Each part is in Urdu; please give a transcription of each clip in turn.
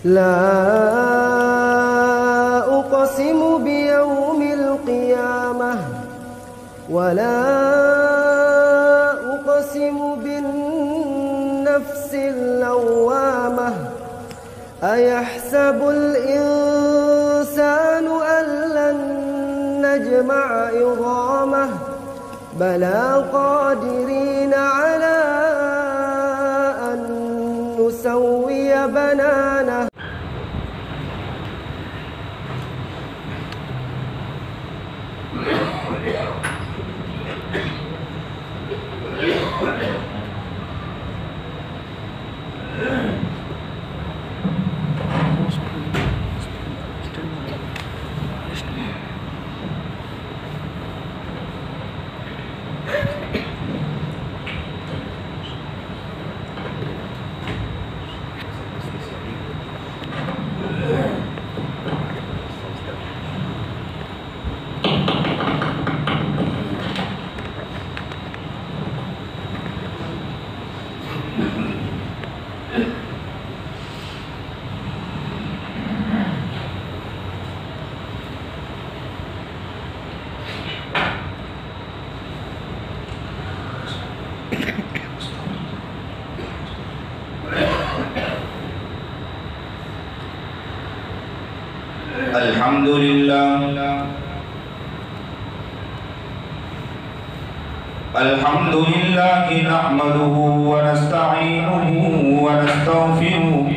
لا أقسم بيوم القيامة ولا أقسم بالنفس اللوامة أيحسب الإنسان أن لن نجمع عظامه بلى قادرين على أن نسوي بنانه. الحمد لله نحمده ونستعينه ونستغفره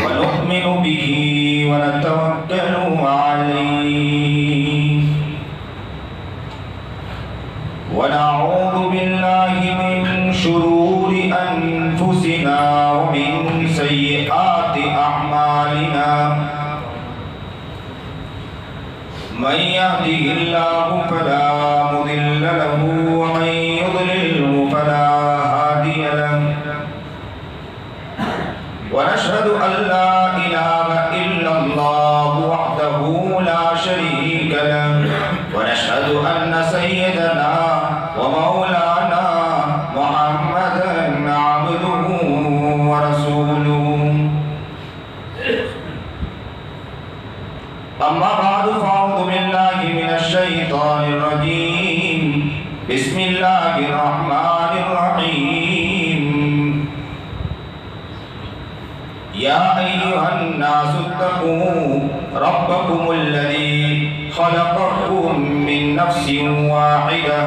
ونؤمن به ونتوكل عليه ونعوذ بالله من شرور أنفسنا ومن سيئات أعمالنا من يهده الله فلا مضل له ومن يضلله فلا هادي له ونشهد أن لا إله إلا الله وحده لا شريك له ونشهد أن سيدنا ومولانا محمدا عبده ورسوله أما بعد فأعوذ بالله من الشيطان الرجيم بسم الله الرحمن الرحيم يا أيها الناس اتقوا ربكم الذي خلقكم من نفس واحدة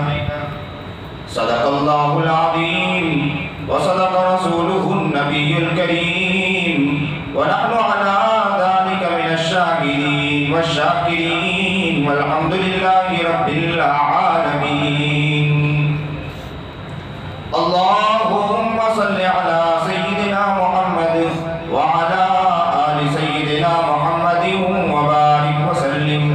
صدق الله العظيم وصدق رسوله النبي الكريم ونحن على ذلك من الشاهدين والشاكرين والحمد لله رب العالمين. اللهم صل على سيدنا محمد وعلى آل سيدنا محمد وبارك وسلم.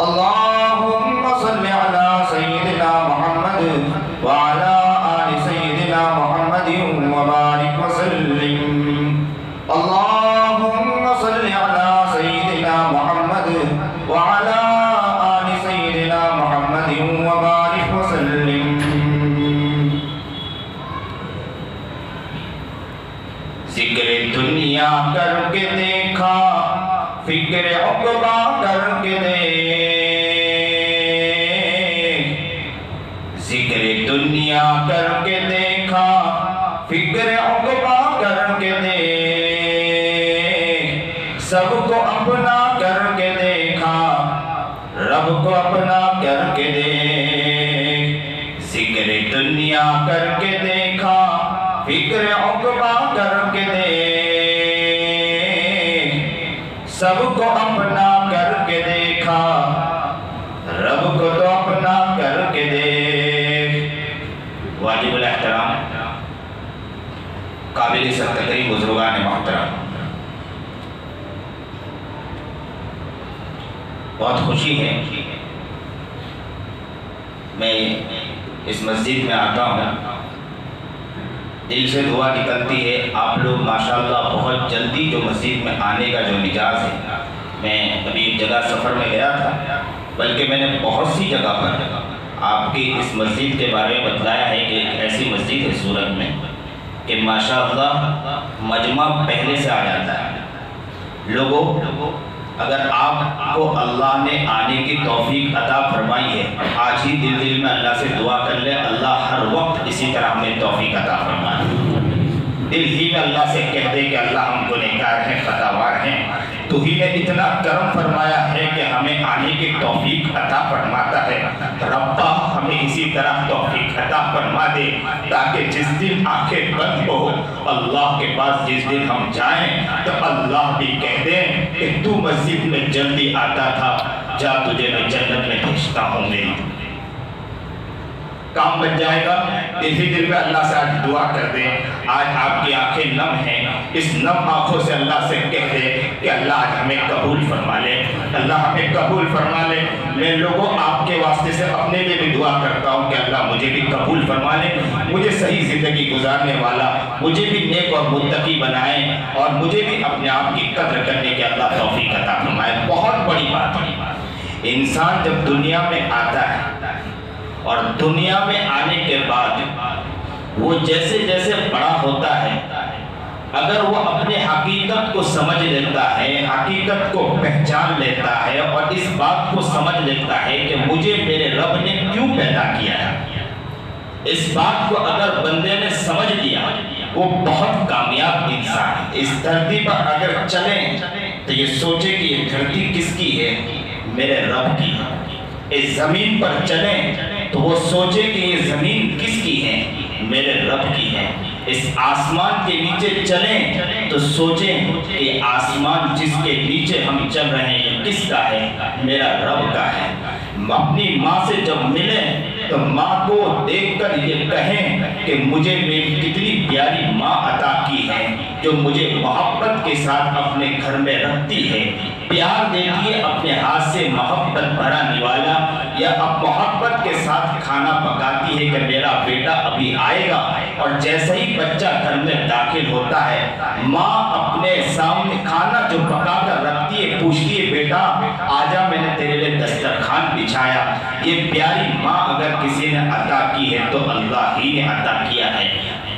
اللهم صل على سيدنا محمد وعلى آل سيدنا محمد وبارك وسلم. اللهم صل على سيدنا محمد وعلى آل سيدنا محمد وبارك وسلم. ذکر دنیا کر کے دیکھا فکر عقبہ کر کے دیکھ. ذکر دنیا کر کے دیکھا فکر عقبہ کر کے دیکھ. سب کو اپنا کر کے دیکھا رب کو اپنا کر کے دیکھ. ذکر دنیا کر کے دیکھا فکر عقبہ کر کے دیکھ. سب کو اپنا کر کے دیکھا رب کو تو اپنا کر کے دیکھ. واجب الاحترام قابل تقریم بزرگان محترم، بہت خوشی ہے میں اس مسجد میں آتا ہوں. دل سے دعا نکلتی ہے آپ لوگ ماشاءاللہ بہت جلدی جو مسجد میں آنے کا جو مزاج ہے. میں ابھی ایک جگہ سفر میں گیا تھا، بلکہ میں نے بہت سی جگہ پر آپ کی اس مسجد کے بارے میں بتلایا ہے کہ ایک ایسی مسجد ہے سورت میں کہ ماشاءاللہ مجمع پہلے سے آ جاتا ہے. لوگوں اگر آپ کو اللہ نے آنے کی توفیق عطا فرمائی ہے، آج ہی دل میں اللہ سے دعا کر لے اللہ ہر وقت اسی طرح ہمیں توفیق عطا فرمائے. دل ہی میں اللہ سے کہہ دے کہ اللہ ہم گنہگار ہیں، خطاوار ہیں، تو ہی نے اتنا کرم فرمایا ہے کہ ہمیں آنے کی توفیق عطا فرماتا ہے. ربا ہمیں اسی طرح توفیق عطا فرما دے تاکہ جس دن آنکھیں بند ہو اللہ کے پاس جس دن ہم جائیں تو اللہ بھی کہہ دیں کہ تو مسجد میں جلدی آتا تھا، جا تجھے میں جنت میں بھیجتا ہوں. میری کام بن جائے گا. دل میں اللہ سے آج دعا کر دیں. آج آپ کی آنکھیں نم ہیں، اس نم آنکھوں سے اللہ سے کہہ دیں کہ اللہ آج ہمیں قبول فرما لے، اللہ ہمیں قبول فرما لے. میں لوگوں آپ کے واسطے سے اپنے لیے بھی دعا کرتا ہوں کہ اللہ مجھے بھی قبول فرما لے، مجھے صحیح زندگی گزارنے والا، مجھے بھی نیک اور متقی بنائیں، اور مجھے بھی اپنے آپ کی قدر کرنے کے اللہ توفیق عطا فرمائے. بہت بڑی بات ہے. انسان جب دنیا میں آتا ہے اور دنیا میں آنے کے بعد وہ جیسے جیسے بڑا ہوتا ہے، اگر وہ اپنے حقیقت کو سمجھ لیتا ہے، حقیقت کو پہچان لیتا ہے اور اس بات کو سمجھ لیتا ہے کہ مجھے میرے رب نے کیوں پیدا کیا ہے، اس بات کو اگر بندے نے سمجھ لیا وہ بہت کامیاب انسان ہے. اس دھرتی پر اگر چلیں تو یہ سوچے کہ یہ دھرتی کس کی ہے، میرے رب کی ہے. اس زمین پر چلیں تو وہ سوچے کہ یہ زمین کس کی ہے، میرے رب کی ہے. اس آسمان کے نیچے چلیں تو سوچیں کہ آسمان جس کے نیچے ہم چل رہے ہیں یہ کس کا ہے، میرا رب کا ہے. اپنی ماں سے جب ملیں تو ماں کو دیکھ کر یہ کہیں کہ مجھے میری کتنی پیاری ماں عطا کی ہے جو مجھے محبت کے ساتھ اپنے گھر میں رکھتی ہے، پیار دیتی ہے اپنے ہاتھ سے محبت بھرا نوالا، یا اب محبت کے ساتھ کھانا پکاتی ہے کہ میرا بیٹا ابھی آئے گا. اور جیسے ہی بچہ گھر میں داخل ہوتا ہے ماں اپنے سامنے کھانا جو پکا کر رکھتی ہے پوچھتی ہے بیٹا آجا میں نے تیرے لیے دسترخوان بچھایا. یہ پیاری ماں اگر کسی نے عطا کی ہے تو اللہ ہی نے عطا کیا ہے.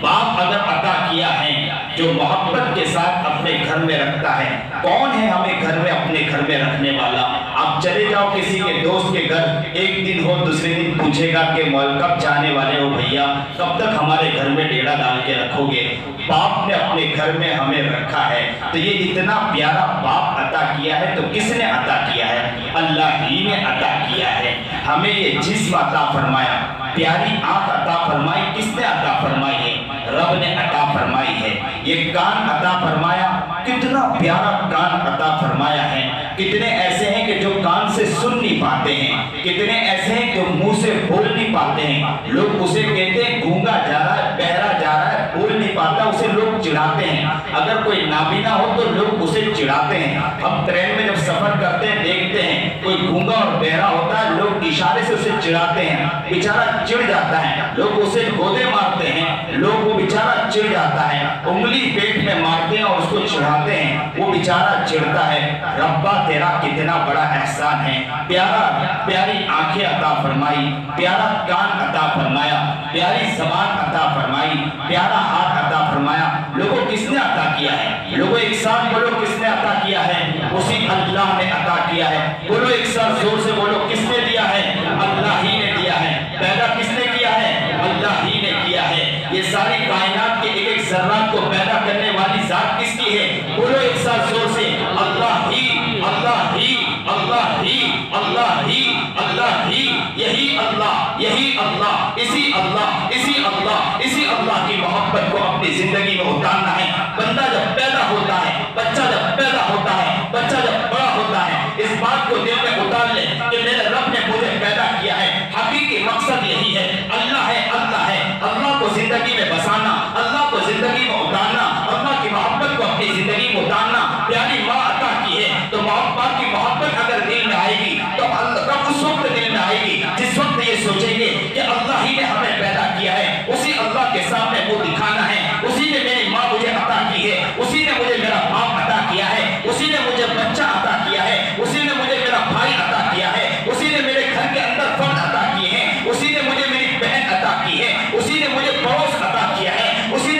باپ اگر عطا کیا ہے جو محبت کے ساتھ اپنے گھر میں رکھتا ہے، کون ہے ہمیں گھر میں اپنے گھر میں رکھنے والا؟ آپ چلے جاؤ کسی کے دوست کے گھر، ایک دن ہو دوسرے دن پوچھے گا کہ کب جانے والے ہو بھیا، کب تک ہمارے گھر میں ڈیڑا ڈال کے رکھو گے؟ باپ نے اپنے گھر میں ہمیں رکھا ہے. تو یہ اتنا پیارا باپ عطا کیا ہے تو کس نے عطا کیا ہے؟ اللہ ہی نے عطا کیا ہے. ہمیں یہ جسم عطا فرمایا، پیاری آنکھ عطا فرمائی، کس نے عطا فرمائی ہے؟ رب نے عطا فرمائی ہے. یہ کان عطا فرمایا، کتنا پیارا کان عطا فرمایا ہے. کتنے ایسے ہیں کہ جو کان سے سن نہیں پاتے ہیں، کتنے ایسے ہیں جو منہ سے بول نہیں پاتے ہیں. لوگ اسے کہتے ہیں گونگا جا رہا ہے، بہرا جا رہا ہے، بول نہیں پاتا، اسے لوگ چڑھاتے ہیں. اگر کوئی نابینا ہو تو لوگ اسے چڑھاتے ہیں. ہم ٹرین میں جب سفر کرتے ہیں دیکھتے ہیں کوئی گونگا اور بہرا ہوتا ہے، لوگ اشارے سے اسے چڑھاتے ہیں، بیچارہ چڑھ جاتا ہے، لوگ اسے گودے مارتے ہیں، لوگ وہ بیچارہ چڑھ جاتا ہے، انگلی پیٹ میں مارتے ہیں اور اس کو چڑھاتے ہیں، وہ بیچارہ چڑھتا ہے. ربا تیرا کتنا بڑا احسان ہے. پیاری آنکھیں عطا فرمائی، پیارا کان عطا فرمایا، پیاری زبان عطا فرمائی، پیارا ہاتھ عطا فرمایا. لوگوں کس نے عطا کیا ہے؟ لوگوں ایک ساتھ بولو کس نے عطا کیا ہے؟ اسی اللہ نے عطا کیا ہے. بولو ایک ساتھ زور سے بولو کس نے دیا ہے؟ اللہ ہی نے دیا ہے. پیدا کس نے کیا ہے؟ اللہ ہی نے کیا ہے. یہ ساری کائنات کے ایک ایک ذرات کو پیدا کرنے والی ذات کس کی ہے؟ بولو ایک ساتھ زور سے اللہ ہی، اللہ ہی، اللہ ہی، اللہ ہی، اللہ ہی. یہی اللہ، یہی اللہ، اسی اللہ، اسی اللہ، اسی اللہ کی محبت کو اپنی زندگی میں اتارنا ہے. بندہ جب پیدا ہوتا ہے، بچہ جب پیدا ہوتا ہے، بچہ جب بڑا ہوتا ہے، اس بات کو دل میں اتار لے کہ میرے رب نے مجھے پیدا کیا ہے. حقیقی مقصد یہی ہے. اللہ ہے، اللہ ہے. اللہ کو زندگی میں بسانا، اللہ کو زندگی میں اتارنا، اللہ کی محبت کو اپنی زندگی میں اتارنا. پیاری ماں عطا کی ہے تو محبت کی محبت اگر دل میں آئے گی تو اللہ اس وقت دل میں آئے گی جس وقت یہ سوچیں گے کہ اللہ ہی نے ہمیں پیدا کیا ہے. اسی اللہ کے سامنے وہ دکھانا ہے. اسی نے میری ماں مجھے عطا کی ہے، اسی نے مجھے میرا باپ عطا کیا ہے، اسی نے مجھے بچہ عطا کیا ہے، اسی نے مجھے میرا بھائی عطا کیا ہے، اسی نے میرے گھر کے اندر فرد عطا کیے ہیں، اسی نے مجھے میری بہن عطا کی ہے، اسی نے مجھے پڑوس عطا کیا ہے، اسی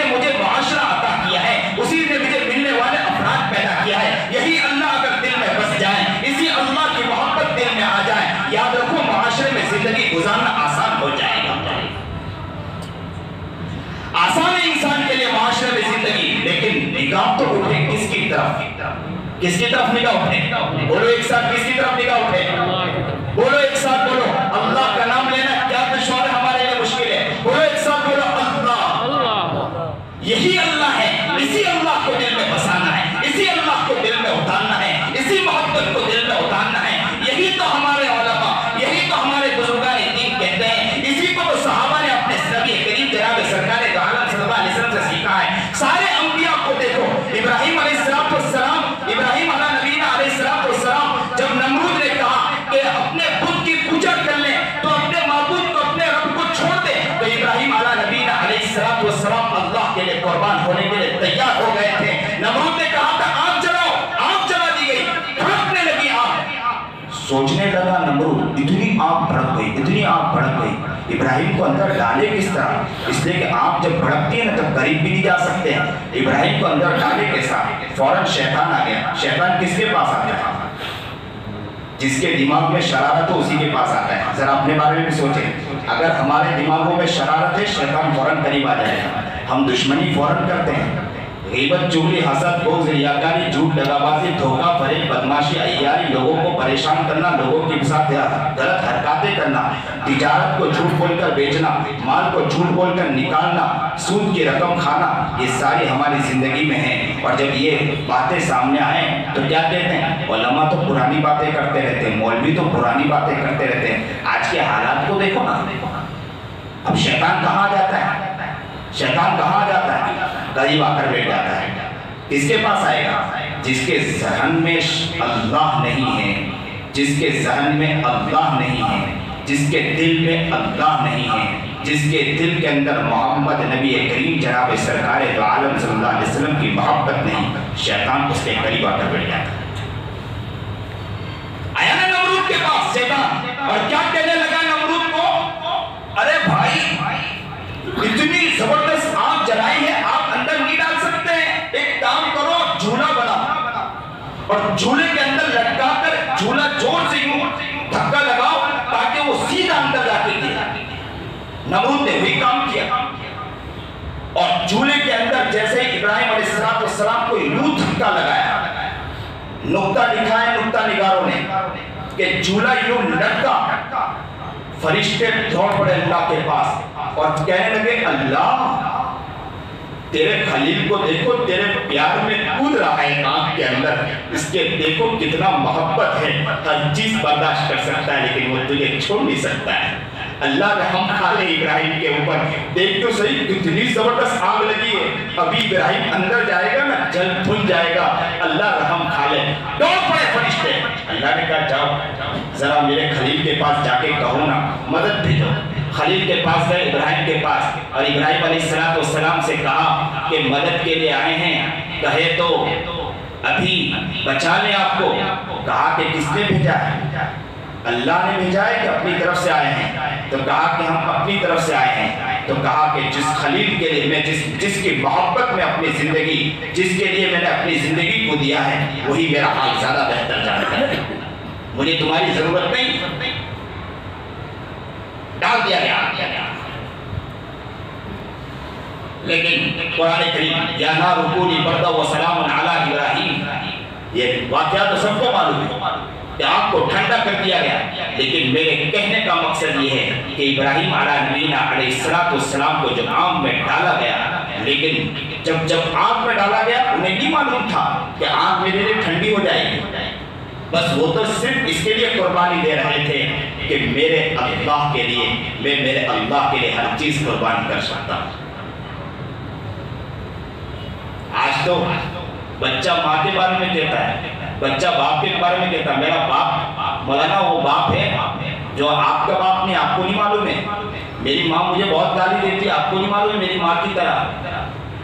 کس کی طرف نگاہ اٹھے؟ بولو ایک ساتھ، کس کی طرف نگاہ اٹھے؟ بولو ایک ساتھ، بولو اللہ کا نام لینا کیا دشوار ہمارے لیے مشکل ہے؟ بولو ایک ساتھ، بولو اللہ۔ یہی اللہ ہے، اسی اللہ کو دل میں بسانا ہے، اسی اللہ کو دل میں اتارنا ہے، اسی محبت کو دل میں اتارنا ہے۔ یہی تو ہمارے علماء، یہی تو ہمارے بزرگان دین کہتے ہیں، اسی کو تو صحابہ نے اپنے نبی کریم جناب سرکار دو عالم صلی اللہ علیہ وسلم سے سیکھا ہے۔ سارے انبیاء کو دیکھو، ابراہیم علیہ السلام، ابراہیم علیہ نبینا علیہ السلام، جب نمرود نے کہا کہ اپنے بت کی پوجا کر لیں تو اپنے معبود کو، اپنے رب کو چھوڑ دیں، تو ابراہیم علیہ نبینا علیہ السلام اللہ کے لیے قربان ہونے کے لیے تیار ہو گئے تھے۔ نمرود نے کہا تھا آگ جلاؤ، آگ جلا دی گئی، بھڑکنے لگی آگ۔ سوچنے لگا نمرود، اتنی آگ بھڑک گئی، اتنی آگ بھڑک گئی، ابراہیم کو اندر ڈالے کس طرح؟ اس لیے کہ آگ جب بھڑکتی ہے نا تب قریب بھی نہیں جا سکتے ہیں، ابراہیم کو اندر ڈالے کیسا؟ فوراً شیطان آ گیا۔ شیطان کس کے پاس آتا ہے؟ جس کے دماغ میں شرارت ہو اسی کے پاس آتا ہے۔ ذرا اپنے بارے میں بھی سوچیں، اگر ہمارے دماغوں میں شرارت ہے شیطان فوراً قریب آ جائے گا۔ ہم دشمنی فوراً کرتے ہیں، غیبت، چغلی، حسد، بغض، ریاکاری، جھوٹ، دغابازی، دھوکہ، فریب، بدماشی، عیاری، لوگوں کو پریشان کرنا، لوگوں کے ساتھ غلط حرکاتیں کرنا، تجارت کو جھوٹ بول کر بیچنا، مال کو جھوٹ بول کر نکالنا، سود کی رقم کھانا، یہ ساری ہماری زندگی میں ہیں۔ اور جب یہ باتیں سامنے آئیں تو کیا کہتے ہیں؟ علماء تو پرانی باتیں کرتے رہتے ہیں، مولوی تو پرانی باتیں کرتے رہتے ہیں۔ آج کے حالات کو دیکھو نا، اب شیطان کہاں جاتا ہے؟ شیطان کہاں جاتا ہے؟ قریب آ کر بیٹھ جاتا ہے۔ کس کے پاس آئے گا؟ جس کے ذہن میں اللہ نہیں ہے، جس کے ذہن میں اللہ نہیں ہے، جس کے دل میں اللہ نہیں ہے، جس کے دل کے اندر محمد نبی کریم جناب سرکار دو عالم صلی اللہ علیہ وسلم کی محبت نہیں، شیطان اس کے قریب آ کر بیٹھ جاتا ہے۔ آیا نا نمرود کے پاس شیطان، اور کیا کہنے لگا نمرود کو؟ ارے بھائی، اتنی زبردست آگ جلائی ہے، آپ اندر نہیں ڈال سکتے ہیں، ایک کام کرو، جھولا بنا اور جھولے کے اندر لٹکا کر جھولا زور سے یوں دھکا لگاؤ تاکہ وہ سیدھا اندر جا کے گرے۔ نمرود نے وہی کام کیا، اور جھولے کے اندر جیسے ابراہیم علیہ السلام کو یوں دھکا لگایا، نقطہ لکھا ہے نقطہ نگاروں نے کہ جھولا یوں لٹکا، فرشتے دوڑ پڑے اللہ کے پاس اور کہنے لگے اللہ تیرے خلیل کو دیکھو، تیرے پیار میں کود رہا ہے آنکھ کے اندر، اس کے دیکھو کتنا محبت ہے، ہر چیز برداشت کر سکتا ہے لیکن وہ تجھے چھوڑ نہیں سکتا ہے۔ اللہ رحم کھا لے ابراہیم کے اوپر، دیکھ تو صحیح کتنی زبردست آگ لگی ہے، ابھی ابراہیم اندر جائے گا نا جل بھن جائے گا، اللہ رحم کھا لے۔ دوڑ پڑے فرشتے، اللہ نے کہا جاؤ ذرا میرے خلیل کے پاس جا کے کہو نا مدد بھیجو۔ خلیل کے پاس گئے، ابراہیم کے پاس، اور ابراہیم علیہ السلام سے کہا کہ مدد کے لیے آئے ہیں، کہے تو ابھی بچا لیں آپ کو۔ کہا کہ کس نے بھیجا ہے؟ اللہ نے بھیجا ہے کہ اپنی طرف سے آئے ہیں؟ تو کہا کہ ہم اپنی طرف سے آئے ہیں۔ تو کہا کہ جس خلیل کے لیے میں جس کی محبت میں اپنی زندگی، جس کے لیے میں نے اپنی زندگی کو دیا ہے وہی میرا حال زیادہ بہتر جانتا ہے، مجھے تمہاری ضرورت نہیں۔ ڈال دیا گیا۔ لیکن قرآن کریم یا نار کونی بردا و سلام علی ابراہیم، یہ واقعہ تو سب کو معلوم ہے کہ آگ کو ٹھنڈا کر دیا گیا، لیکن میرے کہنے کا مقصد یہ ہے کہ ابراہیم علیہ السلام کو جب آگ میں ڈالا گیا، لیکن جب آگ میں ڈالا گیا انہیں نہیں معلوم تھا کہ آگ میرے لیے ٹھنڈی ہو جائے گی، بس وہ تو صرف اس کے لیے قربانی دے رہے تھے کہ میرے اللہ کے لیے، میں میرے اللہ کے لیے ہر چیز قربان کر سکتا ہوں۔ آج تو بچہ ماں کے بارے میں کہتا ہے، بچہ باپ کے بارے میں کہتا ہے میرا باپ، مولانا وہ باپ ہے جو آپ کا باپ نہیں، آپ کو نہیں معلوم ہے، میری ماں مجھے بہت گالی دیتی ہے، آپ کو نہیں معلوم ہے میری ماں کی طرح۔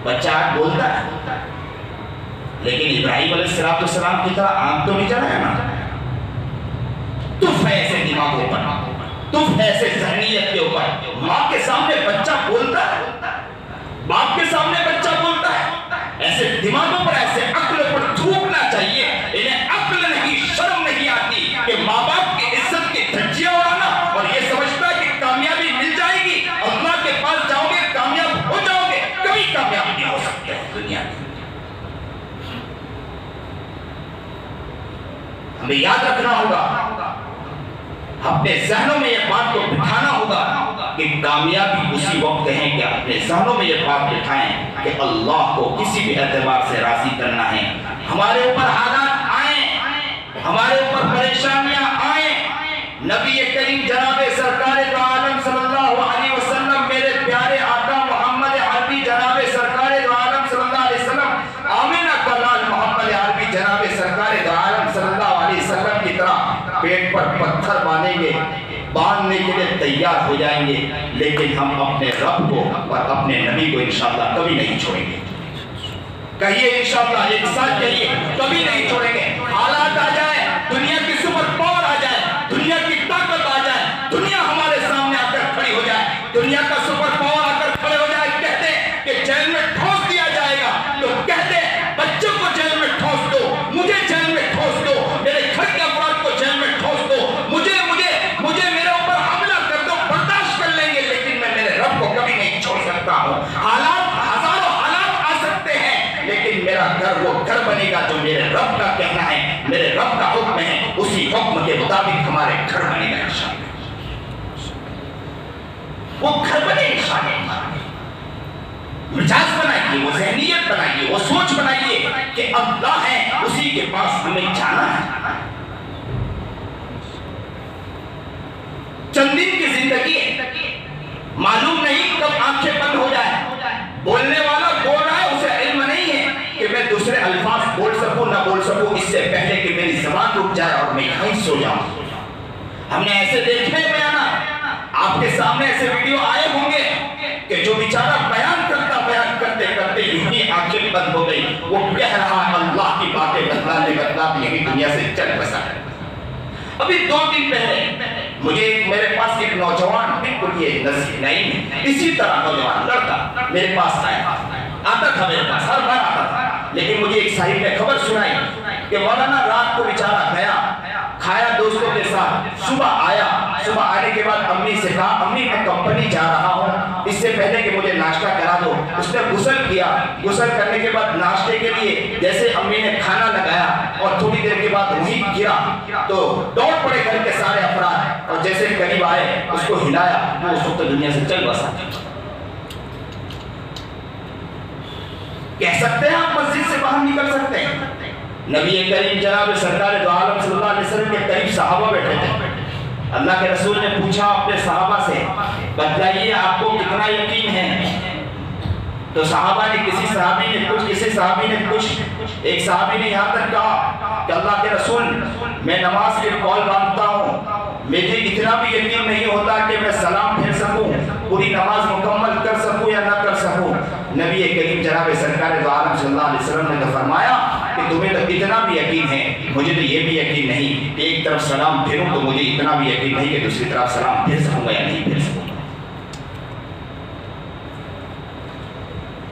بچہ آج بولتا ہے، لیکن ابراہیم علیہ السلام کی طرح آنکھ تو نہیں چلا ہے نا۔ تف ہے ایسے دماغوں پر، تف ہے ایسے ذہنیت کے اوپر، ماں کے سامنے بچہ بولتا ہے، باپ کے سامنے بچہ بولتا ہے، ایسے دماغوں پر، ایسے عقل پر تھوکنا چاہیے۔ انہیں عقل نہیں، شرم نہیں آتی کہ ماں باپ کی عزت کی دھجیاں اڑانا اور یہ سمجھتا ہے کہ کامیابی مل جائے گی، اللہ کے پاس جاؤ گے کامیاب ہو جاؤ گے، کبھی کامیاب نہیں ہو سکتے دنیا میں۔ ہمیں یاد رکھنا ہوگا، اپنے ذہنوں میں یہ بات کو بٹھانا ہوگا کہ کامیابی اسی وقت ہے کہ اپنے ذہنوں میں یہ بات بٹھائیں کہ اللہ کو کسی بھی اعتبار سے راضی کرنا ہے۔ ہمارے اوپر حالات آئیں، ہمارے اوپر پریشانیاں آئیں، نبی کریم جناب سرکار دو عالم صلی اللہ علیہ وسلم، میرے پیارے آقا محمد عربی جناب سرکار دو عالم صلی اللہ علیہ وسلم، آمینہ کا لال محمد عربی جناب سرکار دو عالم صلی اللہ علیہ وسلم کی طرح پیٹ پر پتھر باندھنے کے لیے تیار ہو جائیں گے، لیکن ہم اپنے رب کو اور اپنے نبی کو انشاءاللہ کبھی نہیں چھوڑیں گے۔ کہیے انشاءاللہ، ایک ساتھ کہیے، کبھی نہیں چھوڑیں گے۔ حالات آ جائیں، دنیا کی سپر پاور آ جائے، دنیا کی طاقت آ جائے، دنیا ہمارے سامنے آ کر کھڑی ہو جائے، دنیا کا سپر پاور آ کر کھڑے ہو جائے، کہتے ہیں کہ جیل میں ٹھوس دیا جائے گا، تو کہتے ہیں بچوں کو جیل میں ٹھوس دو، مجھے جیل میں ٹھوس دو، میرے گھر کے افراد کو جیل میں ٹھوس دو، مجھے میرے اوپر حملہ کر دو، برداشت کر لیں گے، لیکن میں میرے رب کو کبھی نہیں چھوڑ سکتا ہوں۔ حالات ہزاروں حالات آ سکتے ہیں، لیکن میرا گھر وہ گھر بنے گا جو میرے رب کا کہنا ہے، میرے رب کا حکم ہے، اسی حکم کے مطابق ہمارے گھر بنے گا انشاءاللہ۔ وہ گھر بنے انشاءاللہ، مزاج بنائیے، وہ ذہنیت بنائیے، وہ سوچ بنائیے کہ اللہ ہے، اسی کے پاس ہمیں جانا ہے۔ چند دن کی زندگی ہے، معلوم نہیں کب آنکھیں بند ہو جائے، بولنے والا بول رہا ہے، اسے علم نہیں ہے کہ میں دوسرے الفاظ بول سکوں نہ بول سکوں، اس سے پہلے کہ میری زبان رک جائے اور میں یہیں سو جاؤں۔ ہم نے ایسے دیکھے بیانات، آپ کے سامنے ایسے ویڈیو آئے ہوں گے کہ جو بیچارہ بیان کرتے کرتے یوں ہی آنکھیں بند ہو گئی، وہ کہہ رہا ہے اللہ کی باتیں بتلاتے یہی دنیا سے چل بسا ہے۔ ابھی 2 دن پہلے میرے پاس ایک نوجوان، بالکل یہ نئی میں اسی طرح نوجوان لڑکا میرے پاس آتا تھا، میرے پاس ہر بار آتا تھا، لیکن مجھے ایک صاحب نے خبر سنائی کہ مولانا رات کو بیچارہ گیا، کھایا دوستوں کے ساتھ، صبح آیا، صبح آنے کے بعد امی سے کہا امی میں کمپنی جا رہا ہوں، اس سے پہلے کہ مجھے ناشتہ کرا دو۔ اس نے غسل کیا، غسل کرنے کے بعد ناشتے کے لیے جیسے امی نے کھانا لگایا اور تھوڑی دیر کے بعد وہی گرا تو دوڑ پڑے گھر کے سارے افراد، اور جیسے قریب آئے اس کو ہلایا، وہ اس وقت دنیا سے چل بسا۔ کہہ سکتے ہیں آپ مسجد سے باہر نکل سکتے ہیں؟ نبی کریم جناب سرکار دو عالم صلی اللہ علیہ وسلم کے قریب صحابہ بیٹھے تھے، اللہ کے رسول نے پوچھا اپنے صحابہ سے بتلائیے آپ کو کتنا یقین ہے؟ تو صحابہ نے کسی صحابی نے کچھ، ایک صحابی نے یہاں تک کہا کہ اللہ کے رسول میں نماز کے قول باندھتا ہوں، مجھے اتنا بھی یقین نہیں ہوتا کہ میں سلام پھیر سکوں، پوری نماز مکمل کر سکوں یا نہ کر سکوں۔ نبی کریم جناب سرکار دو عالم صلی اللہ علیہ وسلم نے تو فرمایا کہ تمہیں تو اتنا بھی یقین ہے، مجھے تو یہ بھی یقین نہیں کہ ایک طرف سلام پھیروں تو مجھے اتنا بھی یقین نہیں کہ دوسری طرف سلام پھیر سکوں گا یا نہیں پھیر سکوں گا۔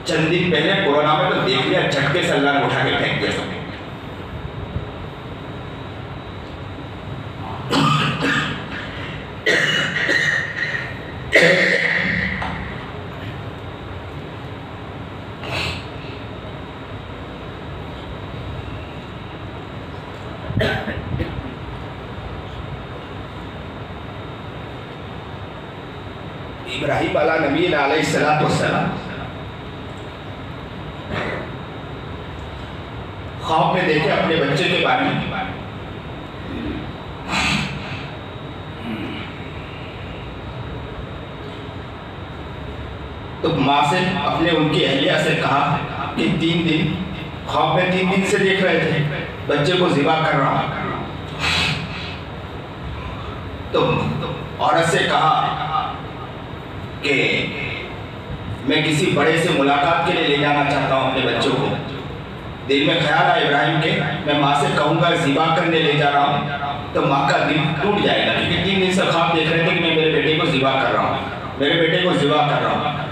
چند دن پہلے کورونا میں تو دیکھ لیا، جھٹکے سے اللہ نے اٹھا کے پھینک دیا سب۔ ابراہیم علیہ نبی علیہ السلام خواب میں دیکھے اپنے بچے کے بارے میں، تو ماں سے اپنے ان کی اہلیہ سے کہا کہ 3 دن خواب میں 3 دن سے دیکھ رہے تھے بچے کو ذبح کر رہا، تو عورت سے کہا کہ میں کسی بڑے سے ملاقات کے لیے لے جانا چاہتا ہوں اپنے بچوں کو۔ دل میں خیال آیا ابراہیم کے میں ماں سے کہوں گا ذبح کرنے لے جا رہا ہوں تو ماں کا دل ٹوٹ جائے گا، کیونکہ 3 دن سے خواب دیکھ رہے تھے کہ میں میرے بیٹے کو ذبح کر رہا ہوں، میرے بیٹے کو ذبح کر رہا ہوں،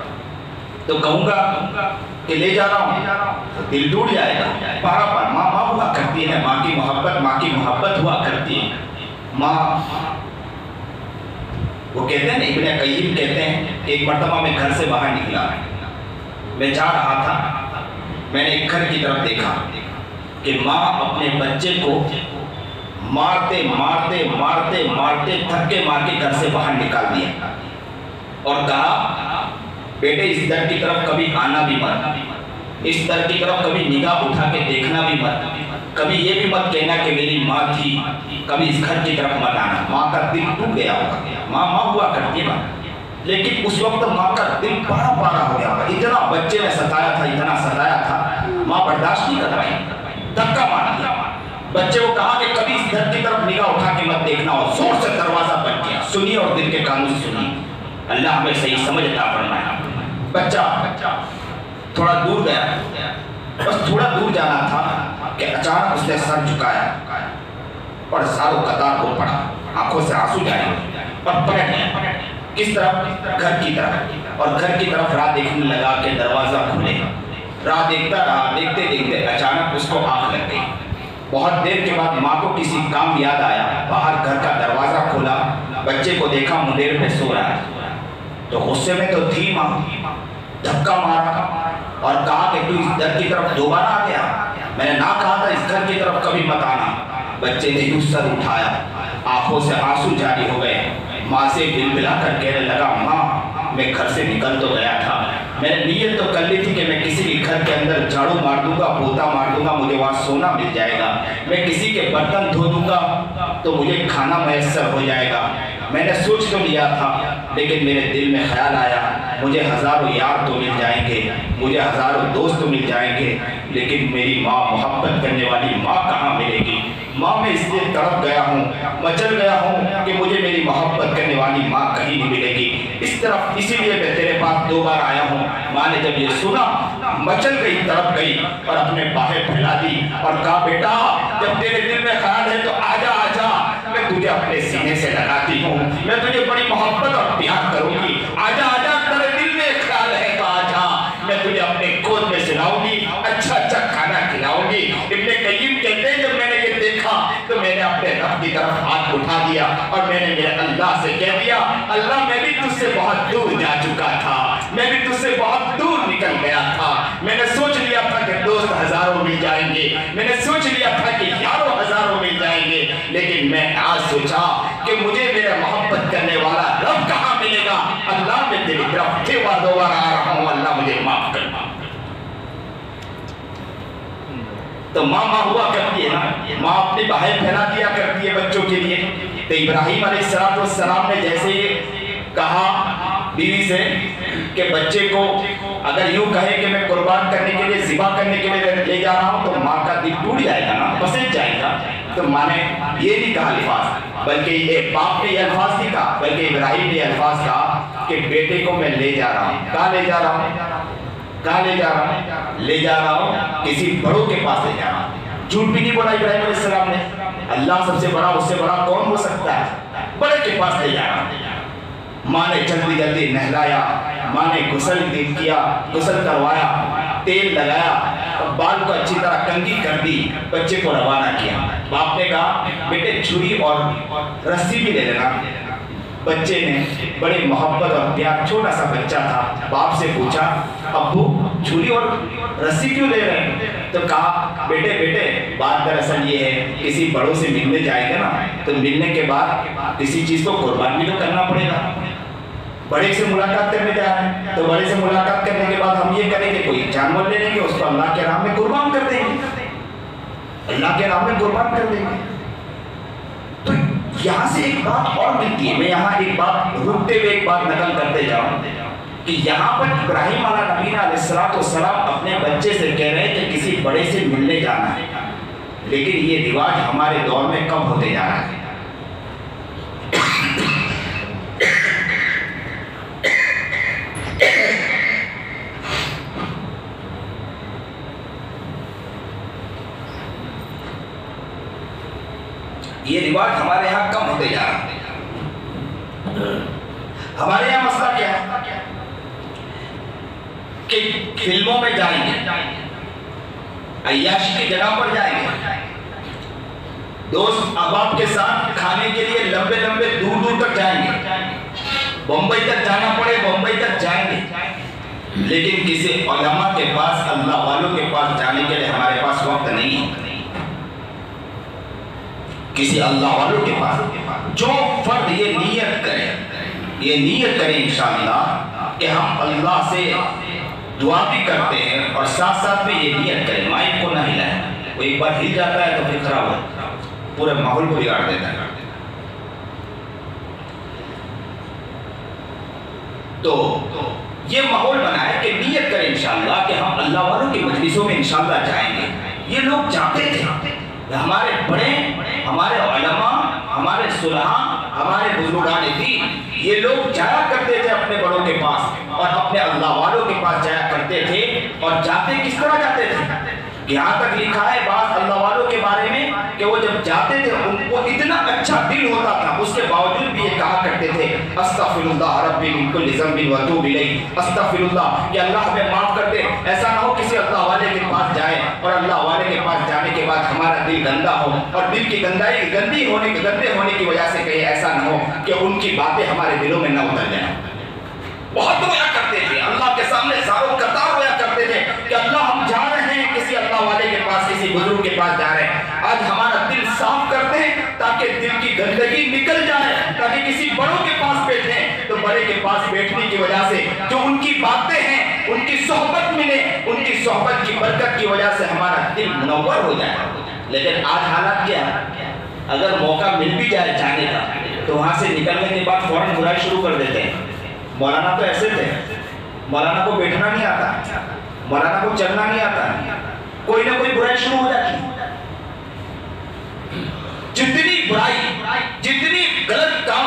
تو کہوں گا کہ لے جا رہا ہوں تو دل ٹوٹ جائے گا۔ پارا پار ماں ہوا کرتی ہے، ماں کی محبت ہوا کرتی ہے۔ ماں وہ کہتے ہیں نا، ابن قیم کہتے ہیں کہ ایک مرتبہ میں گھر سے باہر نکلا، میں جا رہا تھا، میں نے ایک گھر کی طرف دیکھا کہ ماں اپنے بچے کو مارتے مارتے مارتے مارتے دھکے مار کے گھر سے باہر نکال دیا اور کہا بیٹے اس در کی طرف کبھی آنا بھی مت، اس در کی طرف کبھی نگاہ اٹھا کے دیکھنا بھی مت، کبھی یہ بھی مت کہنا کہ میری ماں تھی، کبھی اس گھر کی طرف مت آنا۔ ماں کا دل ٹوٹ گیا ہوگا، ماں ہوا کرتی ہے، لیکن اس وقت ماں کا دل پارا پارا ہو گیا، اتنا بچے نے ستایا تھا، اتنا ستایا تھا، ماں برداشت نہیں کر پائی، دھکا مار دیا۔ بچے کو کہا کہ کبھی اس گھر کی طرف نگاہ اٹھا کے مت دیکھنا، اور زور سے دروازہ بند کیا۔ سنی اور دل کے کانوں سے سنی، اللہ ہمیں صحیح سمجھ عطا فرمائے۔ بچہ تھوڑا دور گیا، بس تھوڑا دور جانا تھا کہ اچانک اس نے سر جھکایا اور زاروں قطار ہو پڑا، آنکھوں سے آنسو جاری اور پلٹ گیا۔ کس طرف؟ گھر کی طرف، اور گھر کی طرف راہ دیکھنے لگا کہ دروازہ کھلے۔ راہ دیکھتا رہا، دیکھتے دیکھتے اچانک اس کو آنکھ لگ گئی۔ بہت دیر کے بعد ماں کو کسی کام یاد آیا، باہر گھر کا دروازہ کھولا، بچے کو دیکھا مڈیر پہ سو رہا ہے، تو غصے میں تو تھی ماں، دھکا مارا اور کہا کہ تو اس در کی طرف دوبارہ آ گیا، میں نے نہ کہا تھا اس گھر کی طرف کبھی مت آنا۔ بچے نے یوں سر اٹھایا، آنکھوں سے آنسو جاری ہو گئے، ماں سے بلبلا کر کہنے لگا ماں میں گھر سے نکل تو گیا تھا، میں نے نیت تو کر لی تھی کہ میں کسی بھی گھر کے اندر جھاڑو مار دوں گا، پوتا مار دوں گا، مجھے وہاں سونا مل جائے گا، میں کسی کے برتن دھو دوں گا تو مجھے کھانا میسر ہو جائے گا، میں نے سوچ تو لیا تھا، لیکن میرے دل میں خیال آیا مجھے ہزاروں یار تو مل جائیں گے، مجھے ہزاروں دوست مل جائیں گے، لیکن میری ماں، محبت کرنے والی ماں کہاں ملے گی؟ ماں میں اس لیے تڑپ گیا ہوں، مچل گیا ہوں کہ مجھے میری محبت کرنے والی ماں کہیں نہیں ملے گی۔ اس طرف اسی لیے میں تیرے پاس دو بار آیا ہوں۔ ماں نے جب یہ سنا مچل گئی، تڑپ گئی اور اپنے باہیں پھیلا دی اور کہا بیٹا جب تیرے دل میں خیال ہے تو آجا آجا، میں تجھے اپنے سینے سے لگاتی ہوں، میں تجھے بڑی محبت اور پیار کروں گی، آجا آجا، تیرے دل میں خیال ہے تو آجا، میں تجھے اپنے گود میں سلاؤں گی، اچھا اچھا کھانا کھلاؤں گی۔ ابن قیم کہتے ہیں جب میں نے یہ دیکھا تو میں نے اپنے رب کی طرف ہاتھ اٹھا دیا اور میں نے میرے اللہ سے کہہ دیا اللہ میں بھی تجھ سے بہت دور جا چکا تھا، میں بھی تجھ سے بہت دور نکل گیا تھا، میں نے سوچ لیا تھا کہ دوست ہزاروں مل جائیں گے، میں نے سوچ لیا تھا کہ یاروں ہزاروں مل جائیں گے، لیکن میں آج سوچا کہ مجھے میرا محبت کرنے والا رب کہاں ملے گا۔ اللہ میں تیری طرف پھر دوبارہ آ رہا ہوں، اللہ مجھے معاف کرنا۔ تو ماں ہوا کرتی ہے نا، ماں اپنی باہیں پھیلا دیا کرتی ہے بچوں کے لیے۔ تو ابراہیم علیہ السلام نے جیسے یہ کہا بیوی سے کہ بچے کو اگر یوں کہے کہ میں قربان کرنے کے لیے، ذبح کرنے کے لیے لے جا رہا ہوں، تو ماں کا دل ٹوٹ جائے گا نا، پسند جائے گا۔ تو ماں نے یہ نہیں کہا الفاظ، بلکہ یہ باپ نے یہ الفاظ نہیں کہا، بلکہ ابراہیم نے یہ الفاظ کہا کہ بیٹے کو میں لے جا رہا ہوں۔ کہاں لے جا رہا ہوں؟ کہاں لے جا رہا ہوں؟ لے جا رہا ہوں کسی بڑوں کے پاس لے جا رہا ہوں۔ جھوٹ بھی نہیں بولا ابراہیم علیہ السلام نے، اللہ سب سے بڑا، اس سے بڑا کون ہو سکتا ہے؟ بڑے کے پاس لے جا رہا ہوں۔ ماں نے جلدی جلدی نہلایا، ماں نے غسل کیا، غسل کروایا، تیل لگایا، بال کو اچھی طرح کنگھی کر دی، بچے کو روانہ کیا۔ باپ نے کہا بیٹے چھری اور رسی بھی لے لینا۔ بچے نے بڑے محبت اور پیار، چھوٹا سا بچہ تھا، باپ سے پوچھا ابو چھری اور رسی کیوں لے رہے ہیں؟ تو کہا بیٹے بات دراصل یہ ہے کسی بڑوں سے ملنے جائے گا نا، تو ملنے کے بعد کسی چیز کو قربان بھی تو کرنا پڑے گا۔ بڑے سے ملاقات کرنے جا رہے ہیں تو بڑے سے ملاقات کرنے کے بعد ہم یہ کریں گے کوئی جانور لے لیں گے، اس کو اللہ کے راہ میں قربان کر دیں گے، اللہ کے راہ میں قربان کر دیں گے۔ تو یہاں سے ایک بات اور ملتی ہے، میں یہاں ایک بات رکتے ہوئے ایک بات نقل کرتے جاؤں کہ یہاں پر ابراہیم علیہ السلام اپنے بچے سے کہہ رہے ہیں کہ کسی بڑے سے ملنے جانا ہے، لیکن یہ رواج ہمارے دور میں کم ہوتے جا رہا ہے۔ یہ رواج ہمارے یہاں کم ہوتے جا رہا ہے۔ ہمارے یہاں مسئلہ کیا ہے کہ فلموں میں جائیں گے، عیاشی کی جگہ پر جائیں گے، دوست احباب کے ساتھ کھانے کے لیے لمبے لمبے دور دور تک جائیں گے، بمبئی تک جانا پڑے بمبئی تک جائیں گے، لیکن کسی علماء کے پاس، اللہ والوں کے پاس جانے کے لیے ہمارے پاس وقت نہیں ہے۔ کسی اللہ والوں کے پاس جو فرد یہ نیت کرے انشاءاللہ کہ ہم اللہ سے دعا بھی کرتے ہیں اور ساتھ ساتھ بھی یہ نیت کریں، مائک کو نہ ہلائیں. وہ ایک بار ہل جاتا ہے تو پھر خراب ہوتا ہے، پورے ماحول کو بگاڑ دیتا ہے. تو یہ ماحول بنا ہے کہ نیت کریں انشاءاللہ کہ ہم اللہ والوں کی مجلسوں میں انشاءاللہ جائیں گے. یہ لوگ جاتے تھے، ہمارے بڑے، ہمارے علماء، ہمارے صلحاء، ہمارے بزرگان دین، یہ لوگ جایا کرتے تھے اپنے بڑوں کے پاس اور اپنے اللہ والوں کے پاس جایا کرتے تھے. اور جاتے کس طرح جاتے تھے؟ یہاں تک لکھا ہے بعض اللہ والوں کے بارے میں کہ وہ جب جاتے تھے ان کو اتنا اچھا دل ہوتا تھا، اس کے باوجود بھی یہ کہا کرتے تھے استغفر اللہ ربی من کل ذنب واتوب الیہ، استغفر اللہ کہ اللہ ہمیں معاف کر دے. ایسا نہ ہو کسی اللہ والے کے پاس جائے اور اللہ والے کے پاس جانے کے بعد ہمارا دل گندا ہو اور دل کی گندے ہونے کی وجہ سے کہیں ایسا نہ ہو کہ ان کی باتیں ہمارے دلوں میں نہ اتر جائیں. بہت رویا کرتے تھے، اللہ کے سامنے زاروں قطار رویا کرتے تھے کہ اللہ ہم جا رہے ہیں کسی اللہ والے کے پاس، کسی بزرگ کے پاس جا رہے ہیں. آج ہمارا دل صاف کرتے ہیں تاکہ دل کی گندگی نکل جائے، تاکہ کسی بڑوں کے پاس بیٹھیں تو بڑے کے پاس بیٹھنے کی وجہ سے جو ان کی باتیں ہیں ان کی صحبت ملے، ان کی صحبت کی برکت کی وجہ سے ہمارا دل منور ہو جائے. لیکن آج حالات کیا ہے؟ اگر موقع مل بھی جائے جانے کا تو وہاں سے نکلنے کے بعد فوراً برائی شروع کر دیتے ہیں. مولانا تو ایسے تھے، مولانا کو بیٹھنا نہیں آتا، مولانا کو چلنا نہیں آتا، کوئی نہ کوئی برائی شروع ہو جاتی. جتنی برائی، جتنی غلط کام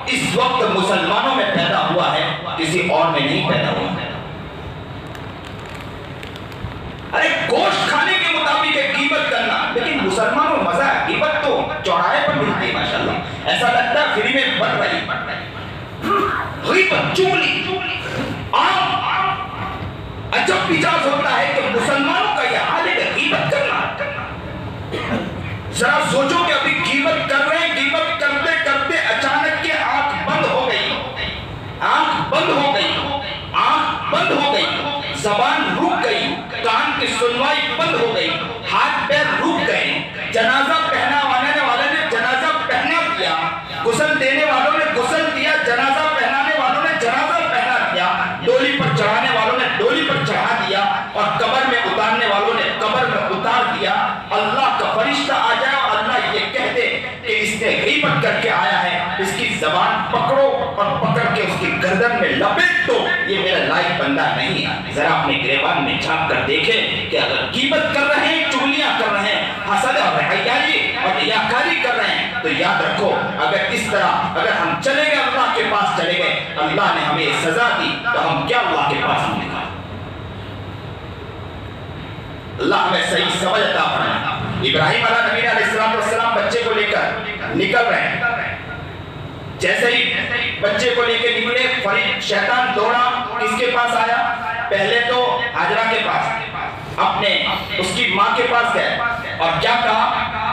اس وقت مسلمانوں میں پیدا ہوا ہے کسی اور میں نہیں پیدا ہوا. ارے گوشت کھانے کے مطابق ہے غیبت کرنا، لیکن مسلمانوں میں مزہ ہے. غیبت تو چوراہے پر ملتی ہے ماشاءاللہ، ایسا لگتا ہے فری میں بڑھ رہی. غیبت، چغلی، عام عجب مزاج ہوتا ہے کہ مسلمانوں کا یہ حال ہے کہ غیبت کرنا. ذرا سوچو کہ ابھی غیبت کر رہے ہیں، غیبت کرتے کرتے اچانک کے آنکھ بند ہو گئی، آنکھ بند ہو گئی، آنکھ بند ہو گئی، زبان رک گئی، کان کی سنوائی بند ہو گئی، ہاتھ پیر رک گئے. جنازہ پہنا والے نے جنازہ پہنا دیا، غسل دینے والوں نے غسل دیا، جنازہ پہنانے والوں نے جنازہ پہنا دیا، ڈولی پر چڑھانے والوں نے ڈولی پر چڑھا دیا اور قبر میں اتارنے والوں نے قبر میں اتار دیا. اللہ کا فرشتہ آ جائے اور اللہ یہ کہہ دے کہ اس نے غیبت کر کے آیا ہے، اس کی زبان پکڑو اور پکڑ کے اس کی گردن میں لپیٹ دو، یہ میرا لائق بندہ نہیں ہے. ذرا اپنے گریبان میں جھانک کر دیکھیں کہ اگر غیبت کر رہے ہیں، چغلیاں کر رہے ہیں، حسد اور عیاشی اور ریاکاری کر رہے ہیں تو یاد رکھو اگر اس طرح اگر ہم چلے گئے اللہ کے پاس چلے گئے، اللہ نے ہمیں سزا دی تو ہم کیا اللہ کے پاس ہوں گے؟ اللہ ہمیں صحیح سمجھ عطا فرمائے. ابراہیم علیہ السلام بچے کو لے کر نکل رہے ہیں. جیسے ہی بچے کو لے کے نکلے شیطان دوڑا، کس کے پاس آیا؟ پہلے تو ہاجرہ کے پاس، اپنے اس کی ماں کے پاس گئے اور کیا کہا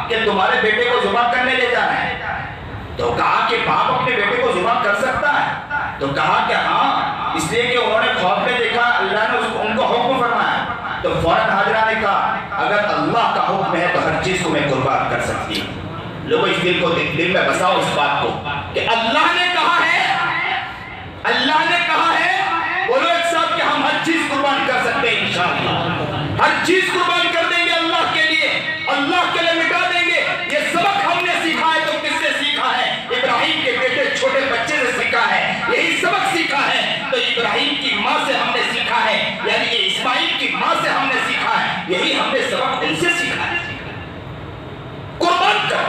کہ تمہارے بیٹے کو ذبح کرنے لے جانا ہے. تو کہا کہ باپ اپنے بیٹے کو ذبح کر سکتا ہے؟ تو کہا کہ ہاں، اس لیے کہ انہوں نے خواب میں دیکھا اللہ نے ان کو حکم فرمایا. تو فوراً حاجرہ نے کہا اگر اللہ کا حکم ہے تو ہر چیز کو میں قربان کر سکتی ہوں. لوگوں اس دل کو دل میں بساؤ اس بات کو کہ اللہ نے کہا ہے، اللہ نے کہا ہے، بولو ایک ساتھ کہ ہم ہر چیز قربان کر سکتے ہیں انشاءاللہ. ہر چیز قربان کر دیں گے اللہ کے لیے، اللہ کے لیے مٹا دیں گے. یہ سبق ہم نے سیکھا ہے تو کس سے سیکھا ہے؟ ابراہیم کے بیٹے چھوٹے بچے سے سیکھا ہے. یہی سبق سیکھا ہے تو ابراہیم کی ماں سے ہم نے سیکھا ہے، یعنی یہ اسماعیل کی ماں سے ہم نے سیکھا ہے. یہی ہم نے سبق ان سے سیکھا ہے. قربان کر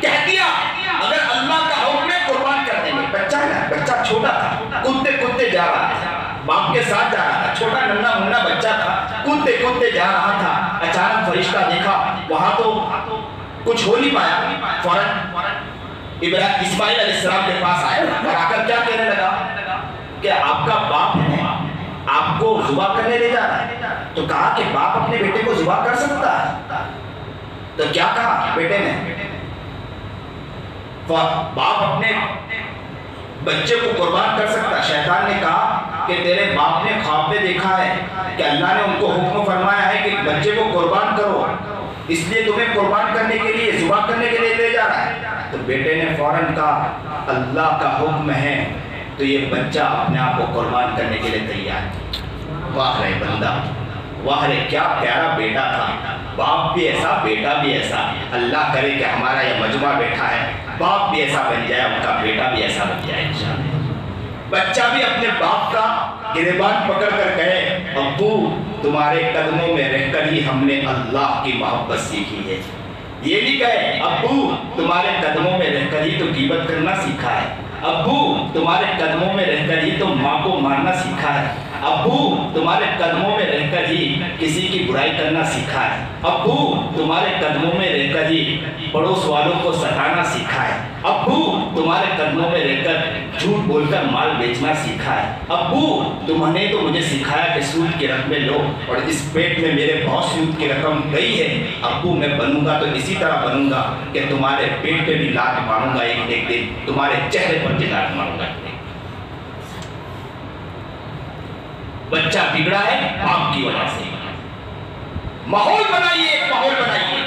کہہ دیا اگر اللہ کا حکم ہے قربان کر دیں گے. بچہ ہے نا، بچہ چھوٹا تھا، کودتے جا رہا تھا، باپ کے ساتھ جا رہا تھا، چھوٹا ننھا منھا بچہ تھا، کودتے جا رہا تھا. اچانک فرشتہ دیکھا، وہاں تو کچھ ہو نہیں پایا، فوراً اسماعیل علیہ السلام کے پاس آیا اور آ کر کیا کہنے لگا کہ آپ کا باپ ہے، آپ کو ذبح کرنے لے جا رہا ہے. تو کہا کہ باپ اپنے بیٹے کو ذبح کر سکتا ہے. تو کیا کہا بیٹے نے؟ باپ اپنے بچے کو قربان کر سکتا. شیطان نے کہا کہ تیرے باپ نے خواب میں دیکھا ہے کہ اللہ نے ان کو حکم فرمایا ہے کہ بچے کو قربان کرو. اس لیے تمہیں قربان کرنے کے لیے، ذبح کرنے کے لیے لے جا رہا ہے۔ تو بیٹے نے فوراً کہا اللہ کا حکم ہے تو یہ بچہ اپنے آپ کو قربان کرنے کے لیے تیار ہے۔ واہ رے بندہ، واہ رے کیا پیارا بیٹا تھا، باپ بھی ایسا بیٹا بھی ایسا۔ اللہ کرے کہ ہمارا یہ مجمع بیٹھا ہے، باپ بھی ایسا بن جائے، ان کا بیٹا بھی ایسا بن جائے انشاءاللہ۔ بچہ بھی اپنے باپ کا گریبان پکڑ کر کہے ابو تمہارے قدموں میں رہ کر ہی ہم نے اللہ کی محبت سیکھی ہے۔ یہ نہیں کہے ابو تمہارے قدموں میں رہ کر ہی تو غیبت کرنا سیکھا ہے، ابو تمہارے قدموں میں رہ کر ہی تو ماں کو مارنا سیکھا ہے، ابو تمہارے قدموں میں رہ کر ہی کسی کی برائی کرنا سیکھا ہے، ابو تمہارے قدموں میں رہ کر ہی پڑوس والوں کو ستانا سیکھا ہے، ابو تمہارے قدموں میں رہ کر جھوٹ بول کر مال بیچنا سیکھا ہے، ابو تم نے تو مجھے سکھایا کہ سود کی رقمیں لو اور اس پیٹ میں میرے بہت سود کی رقم گئی ہے، ابو میں بنوں گا تو اسی طرح بنوں گا کہ تمہارے پیٹ پہ بھی لات ماروں گا ایک دن، تمہارے چہرے پر بھی لات ماروں گا۔ بچہ بگڑا ہے باپ کی وجہ سے۔ ماحول بنائیے، ایک ماحول بنائیے،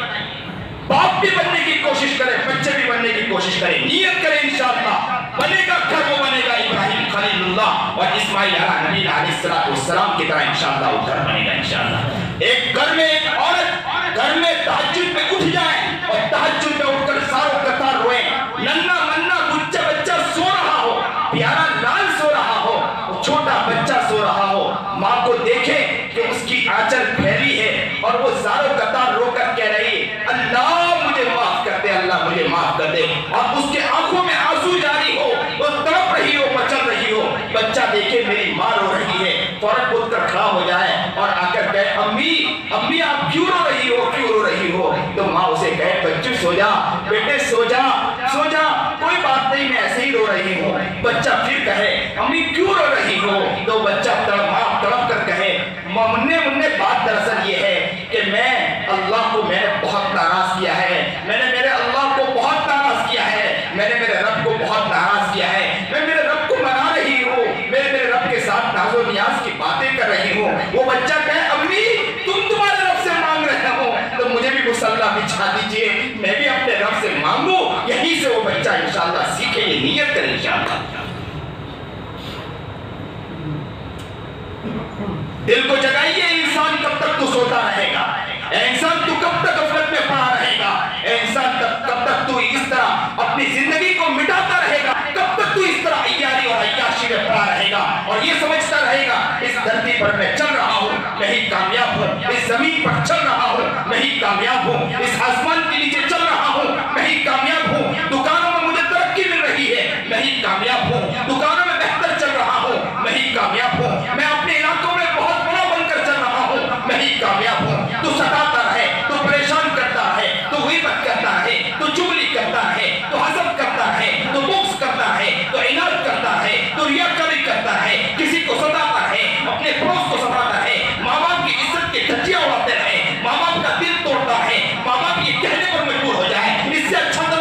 باپ بھی بننے کی کوشش کرے، بچے بھی بننے کی کوشش کرے، نیت کرے انشاءاللہ بنے گا گھر، وہ بنے گا ابراہیم خلیل اللہ اور اسماعیل نبی علیہ السلام کی طرح انشاءاللہ وہ گھر بنے گا انشاءاللہ۔ ایک گھر میں ایک عورت گھر میں تہجد میں اٹھ جائے اور تہجد میں اٹھ کر ساروں قطار روئے، ننھا منھا بچہ سو رہا ہو، پیارا لال سو رہا ہو، چھوٹا بچہ سو رہا ہو، ماں کو دیکھے کہ اس کی آنچل پھیلی ہے اور وہ زاروں قطار رو کر کہہ رہی ہے اللہ مجھے معاف کر دے، اللہ مجھے معاف کر دے، اور اس کے آنکھوں میں آنسو جاری ہو، وہ تڑپ رہی ہو، مچل رہی ہو، بچہ دیکھے میری ماں رو رہی ہے، فوراً اٹھ کر کھڑا ہو جائے اور آ کر کہے امی آپ کیوں رو رہی ہو، کیوں رو رہی ہو؟ تو ماں اسے کہے بچے سو جا، بیٹے سو جا، سو جا، کوئی بات نہیں میں ایسے ہی رو رہی ہوں۔ بچہ پھر کہے امی کیوں رو رہی ہو؟ تو بچہ ماں تڑپ کر کہے مننے بات دراصل یہ ہے کہ اللہ کو میں نے بہت ناراض کیا ہے، میں نے میرے اللہ کو بہت ناراض کیا ہے، میں نے میرے رب کو بہت ناراض کیا ہے، میں میرے رب کو منا رہی ہوں، میں میرے رب کے ساتھ ناز و نیاز کی باتیں کر رہی ہوں۔ وہ بچہ کہے امی تمہارے رب سے مانگ رہے ہو تو مجھے بھی مصلی بچھا دیجئے، میں بھی اپنے رب سے مانگوں۔ یہیں سے وہ بچہ انشاءاللہ سیکھے، یہ نیت کرے انشاءاللہ۔ دل کو جگائیے، انسان کب تک تو سوتا رہے گا، اے انسان تو کب تک غفلت میں پڑا رہے گا، اے انسان کب تک تو اس طرح اپنی زندگی کو مٹاتا رہے گا، کب تک تو اس طرح عیاری اور عیاشی میں پڑا رہے گا اور یہ سمجھتا رہے گا اس دھرتی پر میں چل رہا ہوں میں ہی کامیاب ہوں، اس زمین پر چل رہا ہوں میں ہی کامیاب ہوں، اس آسمان کے نیچے چل رہا ہوں میں ہی کامیاب ہوں، دکانوں میں مجھے ترقی مل رہی ہے میں ہی کامیاب ہوں، دکانوں میں بہتر چل رہا ہوں میں ہی کامیاب ہوں، میں اپنے علاقوں میں بہت بڑا بن کر چل رہا ہوں میں ہی کامیاب ہوں۔ تو ستاتا رہے، تو پریشان کرتا ہے، تو غیبت کرتا ہے، تو چغلی کرتا ہے، تو حسد کرتا ہے، تو بغض کرتا ہے، تو عناد کرتا ہے، تو ریاکاری کرتا ہے، کسی کو ستاتا ہے، اپنے پڑوس کو ستاتا ہے، ماں باپ کی عزت کے دھجیاں اڑاتے رہے، ماں باپ کا دل توڑتا ہے، ماں باپ یہ کہنے پر مجبور ہو جائے اس سے اچھا تو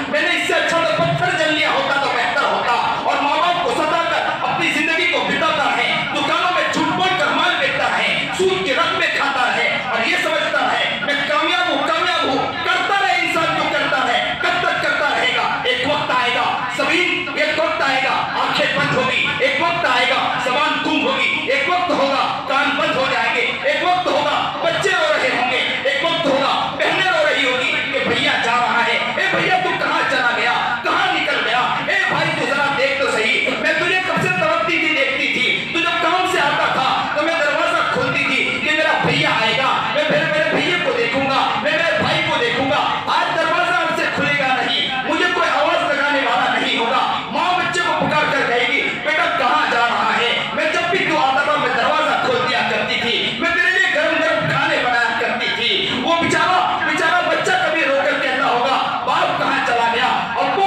میں نے اس سے اچھا تو پتھر جل لیا ہوتا تو بہتر ہوتا، اور ماں باپ کو ستا کر اپنی زندگی کو بتاتا ہے، دکانوں میں جھوٹ بول کر مال بیچتا ہے، سود کی رقمیں کھاتا ہے اور یہ سمجھتا ہے میں کامیاب ہوں کرتا رہے انسان جو کرتا ہے، کب تک کرتا رہے گا؟ ایک وقت آئے گا زمین، ایک وقت آئے گا آنکھیں بند ہوگی، ایک وقت آئے گا زبان گم ہوگی، ایک وقت ہوگا کان بند ہو جائیں گے، ایک وقت ہوگا بچے رو رہے ہوں گے، ایک وقت ہوگا بہنیں رو رہی ہوگی کہ بھیا جا رہا ہے، اے بھیا تو کہاں چلا گیا، کہاں نکل گیا، اے بھائی تو ذرا دیکھ تو صحیح، میں تجھے کب سے تڑپتی تھی دیکھتی تھی، تو جب کام سے آتا تھا تو میں دروازہ کھولتی تھی کہ میرا بھیا آئے گا، میں پھر میرے بھیا کو دیکھوں گا، میں میرے بھائی کو دیکھوں گا، آج دروازہ ہم سے کھلے گا نہیں، مجھے کوئی آواز لگانے والا نہیں ہوگا، ماں بچے کو پکار کر کہے گی بیٹا کہاں جا رہا ہے، میں جب بھی تو آتا تھا میں دروازہ کھول دیا کرتی تھی، میں تیرے لیے گرم گرم کھانے بنایا کرتی تھی۔ وہ بیچارہ بچہ کبھی رو کر کہتا ہوگا باپ کہاں چلا گیا، ابو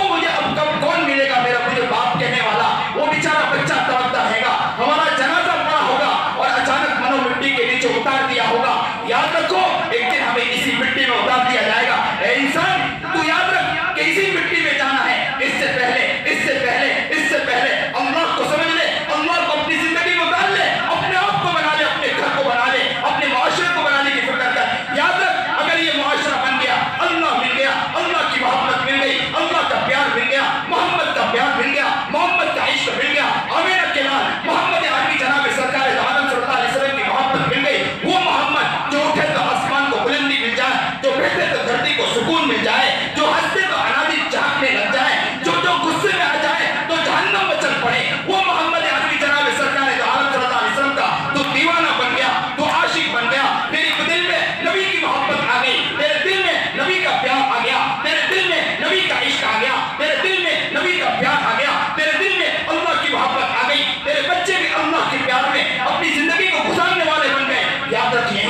مجھے اب کب کون ملے گا میرا مجھے باپ کہنے والا، وہ بیچارہ بچہ تڑپتا رہے گا، ہمارا جنازہ پڑا ہوگا اور اچانک منو مٹی کے نیچے اتار دیا ہوگا، یاد رکھو ایک دن ہمیں اسی مٹی میں اتار دیا جائے گا، اے انسان تو یاد رکھ کہ اسی مٹی میں جانا ہے، اس سے پہلے اللہ کو سمجھ لے، اللہ کو اپنی زندگی میں ڈال لے، اپنے آپ کو بنا لے، اپنے گھر کو بنا لے، اپنے معاشرے کو بنانے کی فکر کر،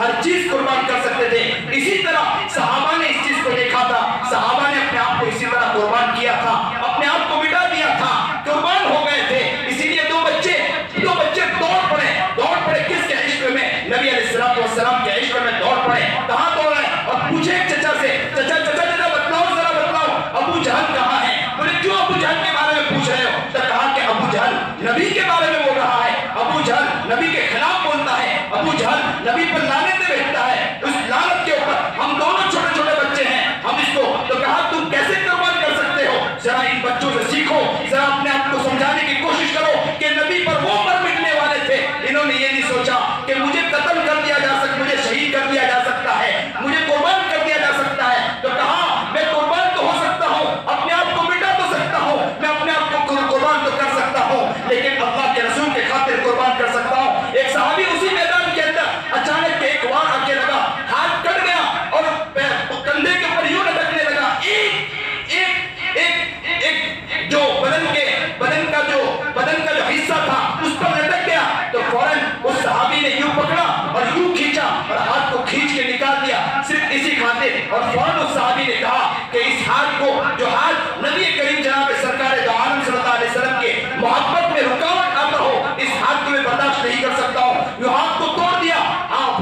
ہر چیز قربان کر سکتے تھے. اسی طرح صحابہ نے اس چیز کو دیکھا تھا, صحابہ نے اپنے آپ کو اسی طرح قربان کیا تھا, اپنے آپ کو مٹا دیا تھا, قربان ہو گئے تھے. اسی لیے دو بچے دوڑ پڑے کس کے عشق میں؟ نبی علیہ السلام کے عشق میں دوڑ پڑے. کہاں دوڑ رہے؟ اور پوچھے ایک چچا سے, چچا بتلاؤ ابو جہل کہاں ہے؟ بولے کیوں ابو جہل کے بارے میں پوچھ رہے ہو؟ تو کہا کہ ابو جہل نبی کے بارے میں بول رہا ہے, ابو جہل نبی کے خلاف بولتا ہے, ابو جہل نبی پر لعنتیں بھیجتا ہے. اس لعنت کے اوپر ہم دونوں چھوٹے چھوٹے بچے ہیں, ہم اس کو. تو کہا تم کیسے قربان کر سکتے ہو؟ ذرا ان بچوں سے سیکھو, ذرا اپنے آپ کو سمجھانے کی کوشش کرو کہ نبی پر وہ مر مٹنے والے تھے. انہوں نے یہ نہیں سوچا کہ مجھے قتل کر دیا جا سکتا, مجھے شہید کر دیا جا سکتا ہے, مجھے قربان کر دیا جا سکتا ہے. تو کہا میں قربان تو ہو سکتا ہوں, اپنے آپ کو مٹا تو سکتا ہوں, میں اپنے آپ کو قربان تو کر سکتا ہوں, لیکن اللہ کے رسول کے خاطر قربان کر سکتا ہوں. ایک صحابی اسی میدان کے اندر اچانک ایک وار آ کے لگا, ہاتھ کٹ گیا اور کندھے کے اوپر یوں لٹکنے لگا. ایک جو بدن کا جو حصہ تھا اس پر لٹک گیا. تو فوراً اس صحابی نے یوں پکڑا اور یوں کھینچا اور ہاتھ کو کھینچ کے نکال دیا, صرف اسی خاطر. اور فوراً اس صحابی نے کہا کہ اس ہاتھ کو, جو ہاتھ نبی کریم جناب سرکار دو عالم صلی اللہ علیہ وسلم کے محبت میں رکاوٹ آتا ہو, اس ہاتھ کو میں برداشت نہیں کر سکتا ہوں. یہ ہاتھ کو توڑ دیا,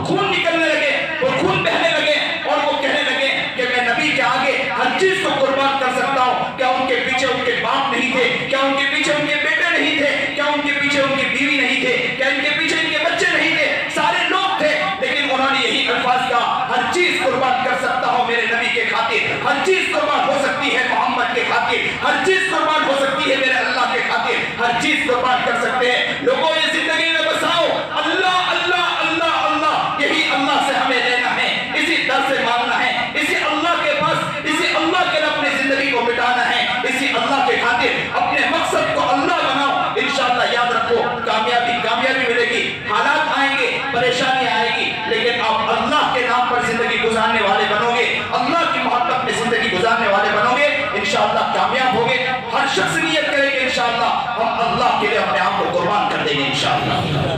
خون نکلنے لگے اور خون بہنے لگے, اور وہ کہنے لگے کہ میں نبی کے آگے ہر چیز کو قربان کر سکتا ہوں. کیا ان کے پیچھے ان کے باپ نہیں تھے؟ کیا ان کے پیچھے ان کے بیٹے نہیں تھے؟ کیا ان کے پیچھے ان کی بیوی نہیں تھے؟ کیا ان کے پیچھے ان کے بچے نہیں تھے؟ سارے لوگ تھے, لیکن انہوں نے یہی الفاظ کہا, ہر چیز قربان کر سکتا ہوں میرے نبی کے خاطر, ہر چیز قربان ہو سکتی ہے محمد کے خاطر, ہر چیز قربان ہو سکتی ہے میرے اللہ کے خاطر, ہر چیز قربان کر سکتے ہیں. لوگوں یہ زندگی میں بساؤ اللہ اللہ اللہ اللہ, یہی اللہ سے ہمیں لینا ہے, اسی در سے مانگنا ہے, اسی اللہ کے پاس, اسی اللہ کے لیے اپنی زندگی کو مٹانا ہے, اسی اللہ کے خاطر اپنے مقصد کو اللہ بناؤ. انشاءاللہ یاد رکھو, کامیابی ملے گی, حالات آئیں گے, پریشانی آئے گی, لیکن آپ اللہ کے نام پر زندگی گزارنے والے بنو گے, اللہ کی محبت میں زندگی گزارنے والے بنو گے, انشاءاللہ کامیاب ہوگے. ہر شخص نیت کرے گے انشاءاللہ ہم اللہ کے لیے اپنے آپ کو قربان کر دیں گے انشاءاللہ.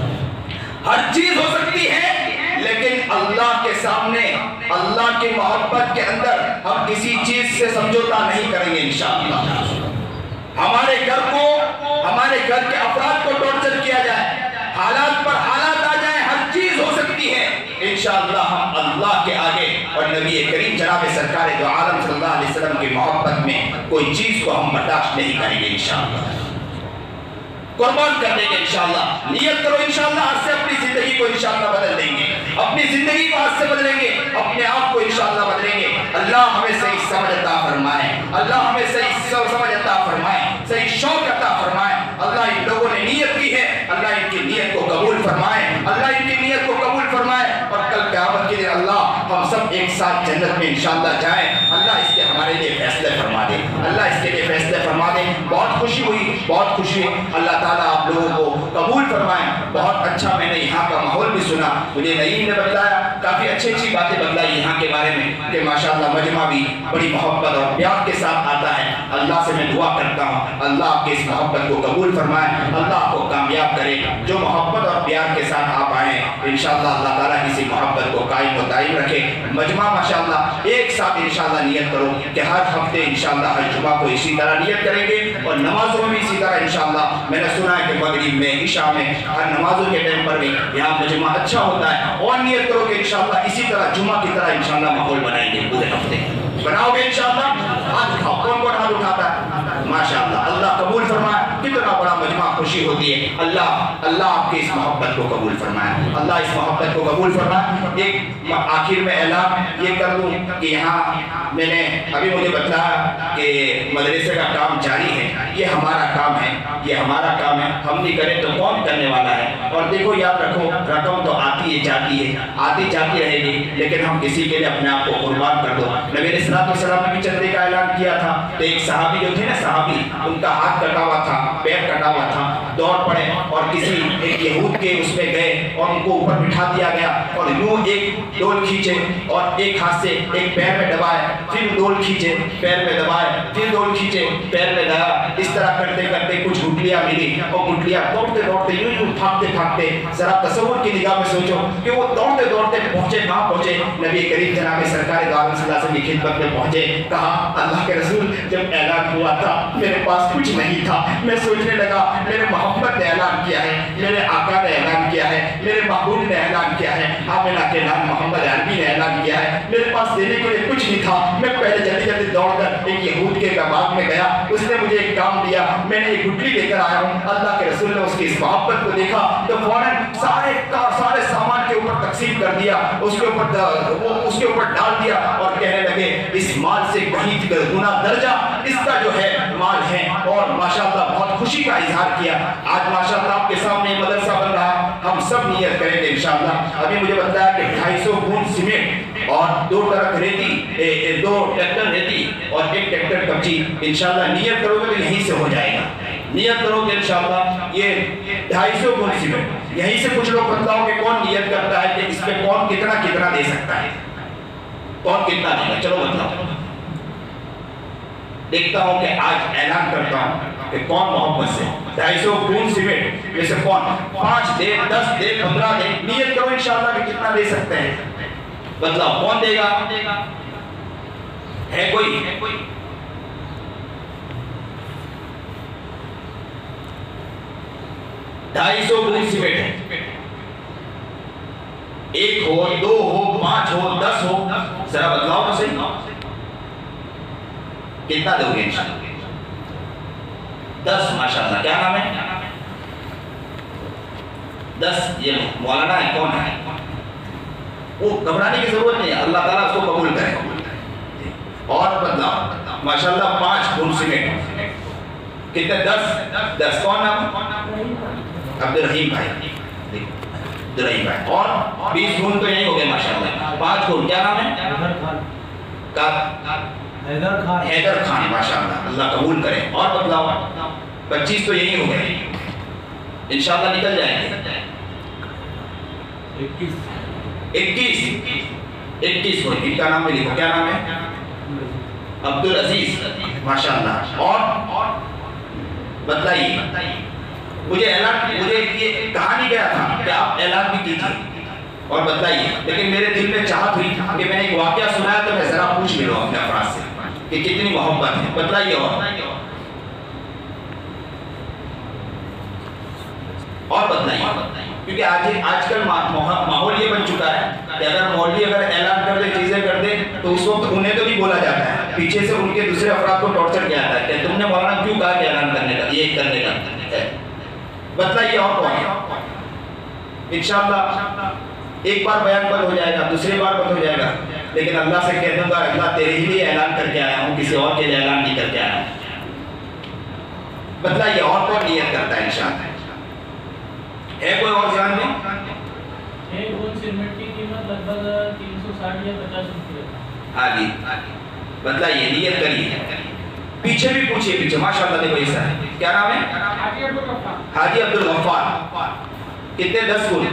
ہر چیز ہو سکتی ہے, لیکن اللہ کے سامنے, اللہ کی محبت کے اندر ہم کسی چیز سے سمجھوتا نہیں کریں گے انشاءاللہ. ہمارے گھر کے افراد کو ٹارچر کیا جائے, حالات پر حالات آ جائیں, ہر چیز ہو سکتی ہے, انشاءاللہ ہم اللہ کے آگے اور نبی کریم جناب سرکار دو عالم صلی اللہ علیہ وسلم کی محبت میں کوئی چیز کو ہم برداشت نہیں کریں گے انشاءاللہ. قربان کر دیں گے انشاءاللہ. نیت کرو انشاءاللہ آج سے اپنی زندگی کو انشاءاللہ بدل دیں گے, اپنی زندگی کو آج سے بدلیں گے, اپنے آپ کو انشاءاللہ بدلیں گے. اللہ ہمیں صحیح سمجھ عطا فرمائے, اللہ ہمیں صحیح سمجھ عطا فرمائے, صحیح شوق عطا فرمائے. اللہ ان لوگوں نے نیت کی ہے, اللہ ان کی نیت کو قبول فرمائے, اللہ ان کی نیت کو قبول فرمائے, اور کل قیامت کے دن اللہ ہم سب ایک ساتھ جنت میں انشاءاللہ جائیں. اللہ اس کے ہمارے لیے فیصلے فرما دے, اللہ اس کے لیے فیصلے فرما دے. بہت خوشی ہوئی, بہت خوشی. اللہ تعالیٰ آپ لوگوں کو قبول فرمائیں. بہت اچھا میں نے یہاں کا ماحول بھی سنا, مجھے نعیم نے بتایا, کافی اچھی باتیں بتلائی یہاں کے بارے میں کہ ماشاءاللہ مجمع بھی بڑی محبت اور پیار کے ساتھ آتا ہے. اللہ سے میں دعا کرتا ہوں اللہ آپ کے اس محبت کو قبول فرمائے, اللہ آپ کو کامیاب کرے. جو محبت اور پیار کے ساتھ آپ آئیں انشاءاللہ اللہ تعالیٰ اسی محبت کو قائم و دائم رکھے. مجمع ماشاءاللہ ایک ساتھ انشاءاللہ نیت کرو کہ ہر ہفتے انشاءاللہ ہر جمعہ کو اسی طرح نیت کریں گے, اور نمازوں میں بھی اسی طرح انشاءاللہ. میں نے سنا ہے کہ مغرب میں, عشاء میں, ہر نمازوں کے ٹائم پر بھی یہاں مجمع اچھا ہوتا ہے, اور نیت کرو کہ انشاءاللہ اسی طرح جمعہ کی طرح انشاءاللہ ماحول بنائیں گے پورے ہفتے. بناؤ گے انشاءاللہ؟ ہاتھ اٹھاؤ, کون کون ہاتھ اٹھاتا ہے؟ ماشاءاللہ اللہ قبول فرمائے. کتنا بڑا مجمع, خوشی ہوتی ہے. اللہ آپ کی اس محبت کو قبول فرمائے, اللہ اس محبت کو قبول فرمائے. ایک آخر میں اعلان یہ کر دوں کہ یہاں میں نے ابھی مجھے بتایا کہ مدرسے کا کام جاری ہے. یہ ہمارا کام ہے, یہ ہمارا کام ہے, ہم نہیں کریں تو کون کرنے والا ہے. اور دیکھو یاد رکھو, رقم تو آتی ہے جاتی ہے, آتی جاتی رہے گی, لیکن ہم کسی کے لیے اپنے آپ کو قربان کر دو. نبی علیہ السلام نے بھی چندے کا اعلان کیا تھا, تو ایک صحابی جو تھے نا, صحابی, ان کا ہاتھ کٹا ہوا تھا, پیر کٹا ہوا تھا, دوڑ پڑے اور کسی ایک یہود کے اس میں گئے اور ان کو اوپر بٹھا دیا گیا اور یوں ایک ڈول کھینچے اور ایک ہاتھ سے ایک پیر میں دبائے، پھر ڈول کھینچے پیر میں دبائے، پھر ڈول کھینچے پیر میں دبا، اس طرح کرتے کرتے کچھ گٹلیاں ملی اور گٹلیاں دوڑتے دوڑتے یوں بھاگتے بھاگتے، ذرا تصور کی نگاہ میں سوچو کہ وہ دوڑتے دوڑتے پہنچے کہاں پہنچے؟ نبی کریم جناب سرکار دو عالم صلی اللہ علیہ وسلم کی خدمت میں پہنچے. کہا اللہ کے رسول جب اعلان ہوا تھا میرے پاس کچھ نہیں تھا، میں سوچنے لگا میرے محمد نے اعلان کیا ہے، میرے آقا نے اعلان کیا ہے، میرے محبوب نے اعلان کیا ہے، آمنہ کے نام محمد عربی نے اعلان کیا ہے، میرے پاس دینے کے لیے کچھ نہیں تھا. میں پہلے جلدی جلدی دوڑ کر ایک یہود کے باغ میں گیا، اس نے مجھے ایک کام دیا، میں نے ایک گٹلی لے کر آیا ہوں. اللہ کے رسول نے اس کی اس محبت کو دیکھا تو فوراً سارے سامان کے اوپر تقسیم کر دیا، اس کے اوپر ڈال دیا اور کہنے لگے اس مال سے کہیں گنا درجہ اس کا جو ہے مال ہے. اور ماشاءاللہ بہت خوشی کا اظہار کیا. آج ماشاءاللہ آپ کے سامنے مدرسہ بن رہا، ہم سب نیت کریں گے انشاءاللہ. ابھی مجھے بتایا کہ 250 گون سیمنٹ اور 2 ٹرک ریتی، 2 ٹریکٹر ریتی اور 1 ٹریکٹر کبچی، انشاءاللہ نیت کرو گے تو یہیں سے ہو جائے گا. نیت کرو گے انشاءاللہ یہ 250 گون سیمنٹ یہیں سے. کچھ لوگ بتلاؤ کہ کون نیت کرتا ہے کہ اس پہ کون کتنا دے سکتا ہے، کون کتنا دے گا؟ چلو بتلاؤ. دیکھتا ہوں کہ آج اعلان کرتا ہوں کہ کون محبت سے 250 گون سیمنٹ میں سے کون 5 دے، 10 دے، 15 دے. نیت کرو انشاءاللہ کہ کتنا دے سکتے ہیں. بتلاؤ کون دے گا؟ ہے کوئی؟ 250 گون سیمنٹ ہے. 1 ہو، 2 ہو، 5 ہو، 10 ہو، ذرا بتلاؤ تو صحیح کتنا دو گے انشاءاللہ؟ 10 ماشاءاللہ. کیا نام ہے؟ 10. یہ مولانا ہے، کون ہے؟ وہ گھبرانے کی ضرورت نہیں ہے، اللہ تعالیٰ اس کو قبول کرے. اور بتلاؤ ماشاءاللہ 5 گون سیمنٹ کتنے؟ 10. کون نام؟ عبدالرحیم بھائی. عبدالرحیم بھائی. اور 20 گون تو یہی ہو گئے ماشاءاللہ. 5 گون کیا نام ہے؟ حیدر خان. ماشاءاللہ اللہ قبول کرے. اور بتلاؤ 25 تو یہی ہو گئے انشاءاللہ نکل جائیں گے. 21 کو ان کا نام بھی لکھو. کیا نام ہے؟ عبدالعزیز. ماشاءاللہ. اور بتلائیے مجھے یہ کہا نہیں گیا تھا کہ آپ اعلان بھی کیجیے اور بتلائیے، لیکن میرے دل میں چاہت ہوئی کہ میں نے ایک واقعہ سنایا تو میں ذرا پوچھ بھی لوں اپنے افراد سے کہ کتنی محبت ہے. بتلائیے. اور بتلائیے کیونکہ آج کل ماحول یہ بن چکا ہے کہ اگر مولوی اعلان کر دے، چیزیں کر دے تو اس وقت انہیں تو نہیں بولا جاتا ہے، پیچھے سے ان کے دوسرے افراد کو ٹارچر کیا جاتا ہے کہ تم نے مولانا کیوں کہا کہ اعلان کرنے کا، یہ کرنے کا. بتلائیے اور کون ہے؟ انشاءاللہ ایک بار بیان بند ہو جائے گا، دوسری بار بند ہو جائے گا، لیکن اللہ سے کہہ دوں گا اللہ تیرے ہی لیے اعلان کر کے آیا ہوں، کسی اور کے لیے اعلان نہیں کر کے آیا ہوں. بتلائیے اور کون نیت کرتا ہے انشاءاللہ؟ ہے کوئی اور ذہن میں؟ ایک گون سیمنٹ کی قیمت لگ بھگ 360 یا 50 روپے. ہاں جی بتلائیے، نیت کریے. پیچھے بھی پوچھئے، پیچھے ماشاءاللہ دیکھو ایسا ہے. کیا نام ہے؟ حاجی عبدالغفار. کتنے؟ 10 گون.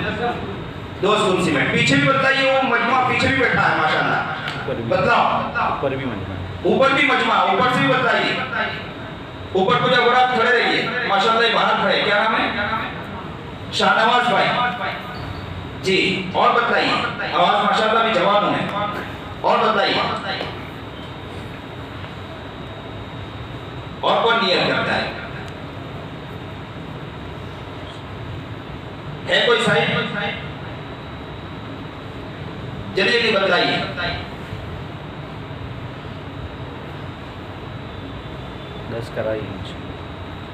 2 gone cement. پیچھے بھی بتلائیے، وہ مجموعہ پیچھے بھی بیٹھا ہے ماشاءاللہ. بتلاؤ. اوپر بھی مجموعہ، اوپر سے بھی بتلائیے. اوپر کو جب برات کھڑے رہیے ماشاءاللہ باہر کھڑے. کیا نام ہے؟ شاہنواز بھائی جی. اور بتلائیے، آواز ماشاءاللہ بھی جوان ہے. اور بتلائیے اور کون نیت کرتا ہے؟ ہے کوئی صاحب؟ جلدی جلدی بتلائیے. 10 کرائیے.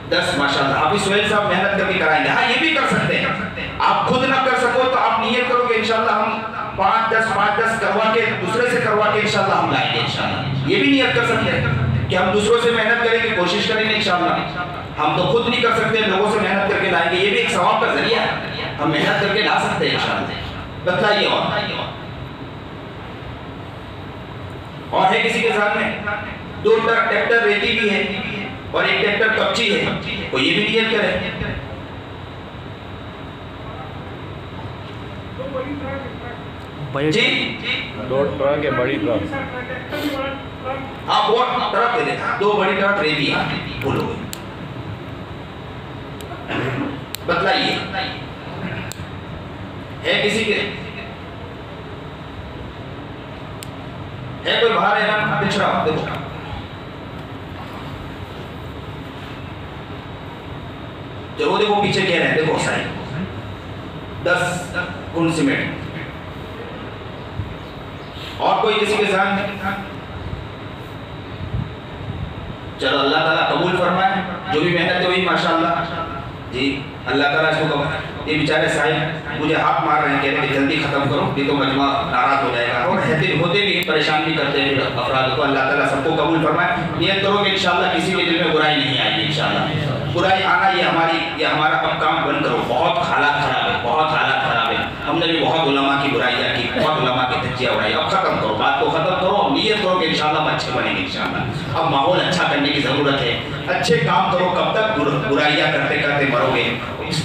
10 ماشاءاللہ. آپ سہیل صاحب محنت کر کے کرائیں گے. ہاں یہ بھی کر سکتے ہیں. آپ خود نہ کر سکو تو آپ نیت کرو کہ انشاءاللہ ہم 5-10 کروا کے دوسرے سے کروا کے انشاءاللہ ہم لائیں گے انشاءاللہ. یہ بھی نیت کر سکتے ہیں کہ ہم دوسروں سے محنت کریں گے، کوشش کریں گے انشاءاللہ. ہم تو خود نہیں کر سکتے، لوگوں سے محنت کر کے لائیں گے. یہ بھی ایک ثواب کا ذریعہ ہے، ہم محنت کر کے لا سکتے ہیں انشاءاللہ. بتلائیے اور ہے کسی کے سامنے؟ 2 ٹریکٹر ریتی بھی ہے اور 1 ٹریکٹر کپچی ہے. کوئی یہ بھی نیت کرے. جی دو ٹرک ہے، بڑی ٹرک. ہاں بہت ٹرک دے دیں، 2 بڑی ٹرک ریتی ہے بولو بتلائیے ہے کسی کے ہے کوئی باہر ہے نا پچھڑا دیکھو جو وہ دیکھو پیچھے کہہ رہے ہیں دیکھو سائی 10 کنڈ سیمنٹ اور کوئی کسی کے ساتھ چلو اللہ تعالیٰ قبول فرمائے جو بھی محنت ہے وہی ماشاءاللہ جی اللہ تعالیٰ اس کو قبول. یہ بیچارے صاحب مجھے ہاتھ مار رہے ہیں کہتے ہیں کہ جلدی ختم کرو نہیں تو مجمع ناراض ہو جائے گا اور ہوتے بھی پریشان بھی کرتے ہیں افراد کو. اللہ تعالیٰ سب کو قبول فرمائے. نیت کرو کہ انشاءاللہ کسی کے دل میں برائی نہیں آئے گی انشاءاللہ. برائی آنا یہ ہمارا اب کام بند کرو. بہت حالات خراب ہے بہت حالات خراب ہے. ہم نے بھی بہت علماء کی برائیاں کی بہت علماء کی دھجیاں اڑائی. اب ختم کرو بات کو ختم کرو. نیت کرو کہ انشاءاللہ ہم اچھے بنیں گے انشاءاللہ. اب ماحول اچھا کرنے کی ضرورت ہے. اچھے کام کرو. کب تک برائیاں کرتے کرتے مرو گے.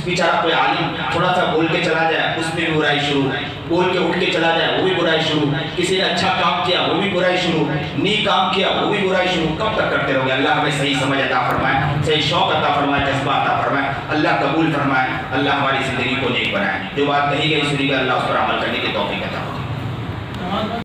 بیچارہ کوئی عالم تھوڑا سا بول کے چلا جائے اس میں بھی برائی شروع. بول کے اٹھ کے چلا جائے وہ بھی برائی شروع. کسی نے اچھا کام کیا وہ بھی برائی شروع. نیک کام کیا وہ بھی برائی شروع. کب تک کرتے رہو گے؟ اللہ ہمیں صحیح سمجھ عطا فرمائے صحیح شوق عطا فرمائے جذبہ عطا فرمائے. اللہ قبول فرمائے. اللہ ہماری زندگی کو نیک بنائے. جو بات کہی گئی سنی گئی اللہ اس پر عمل کرنے کی توفیق عطا فرمائے.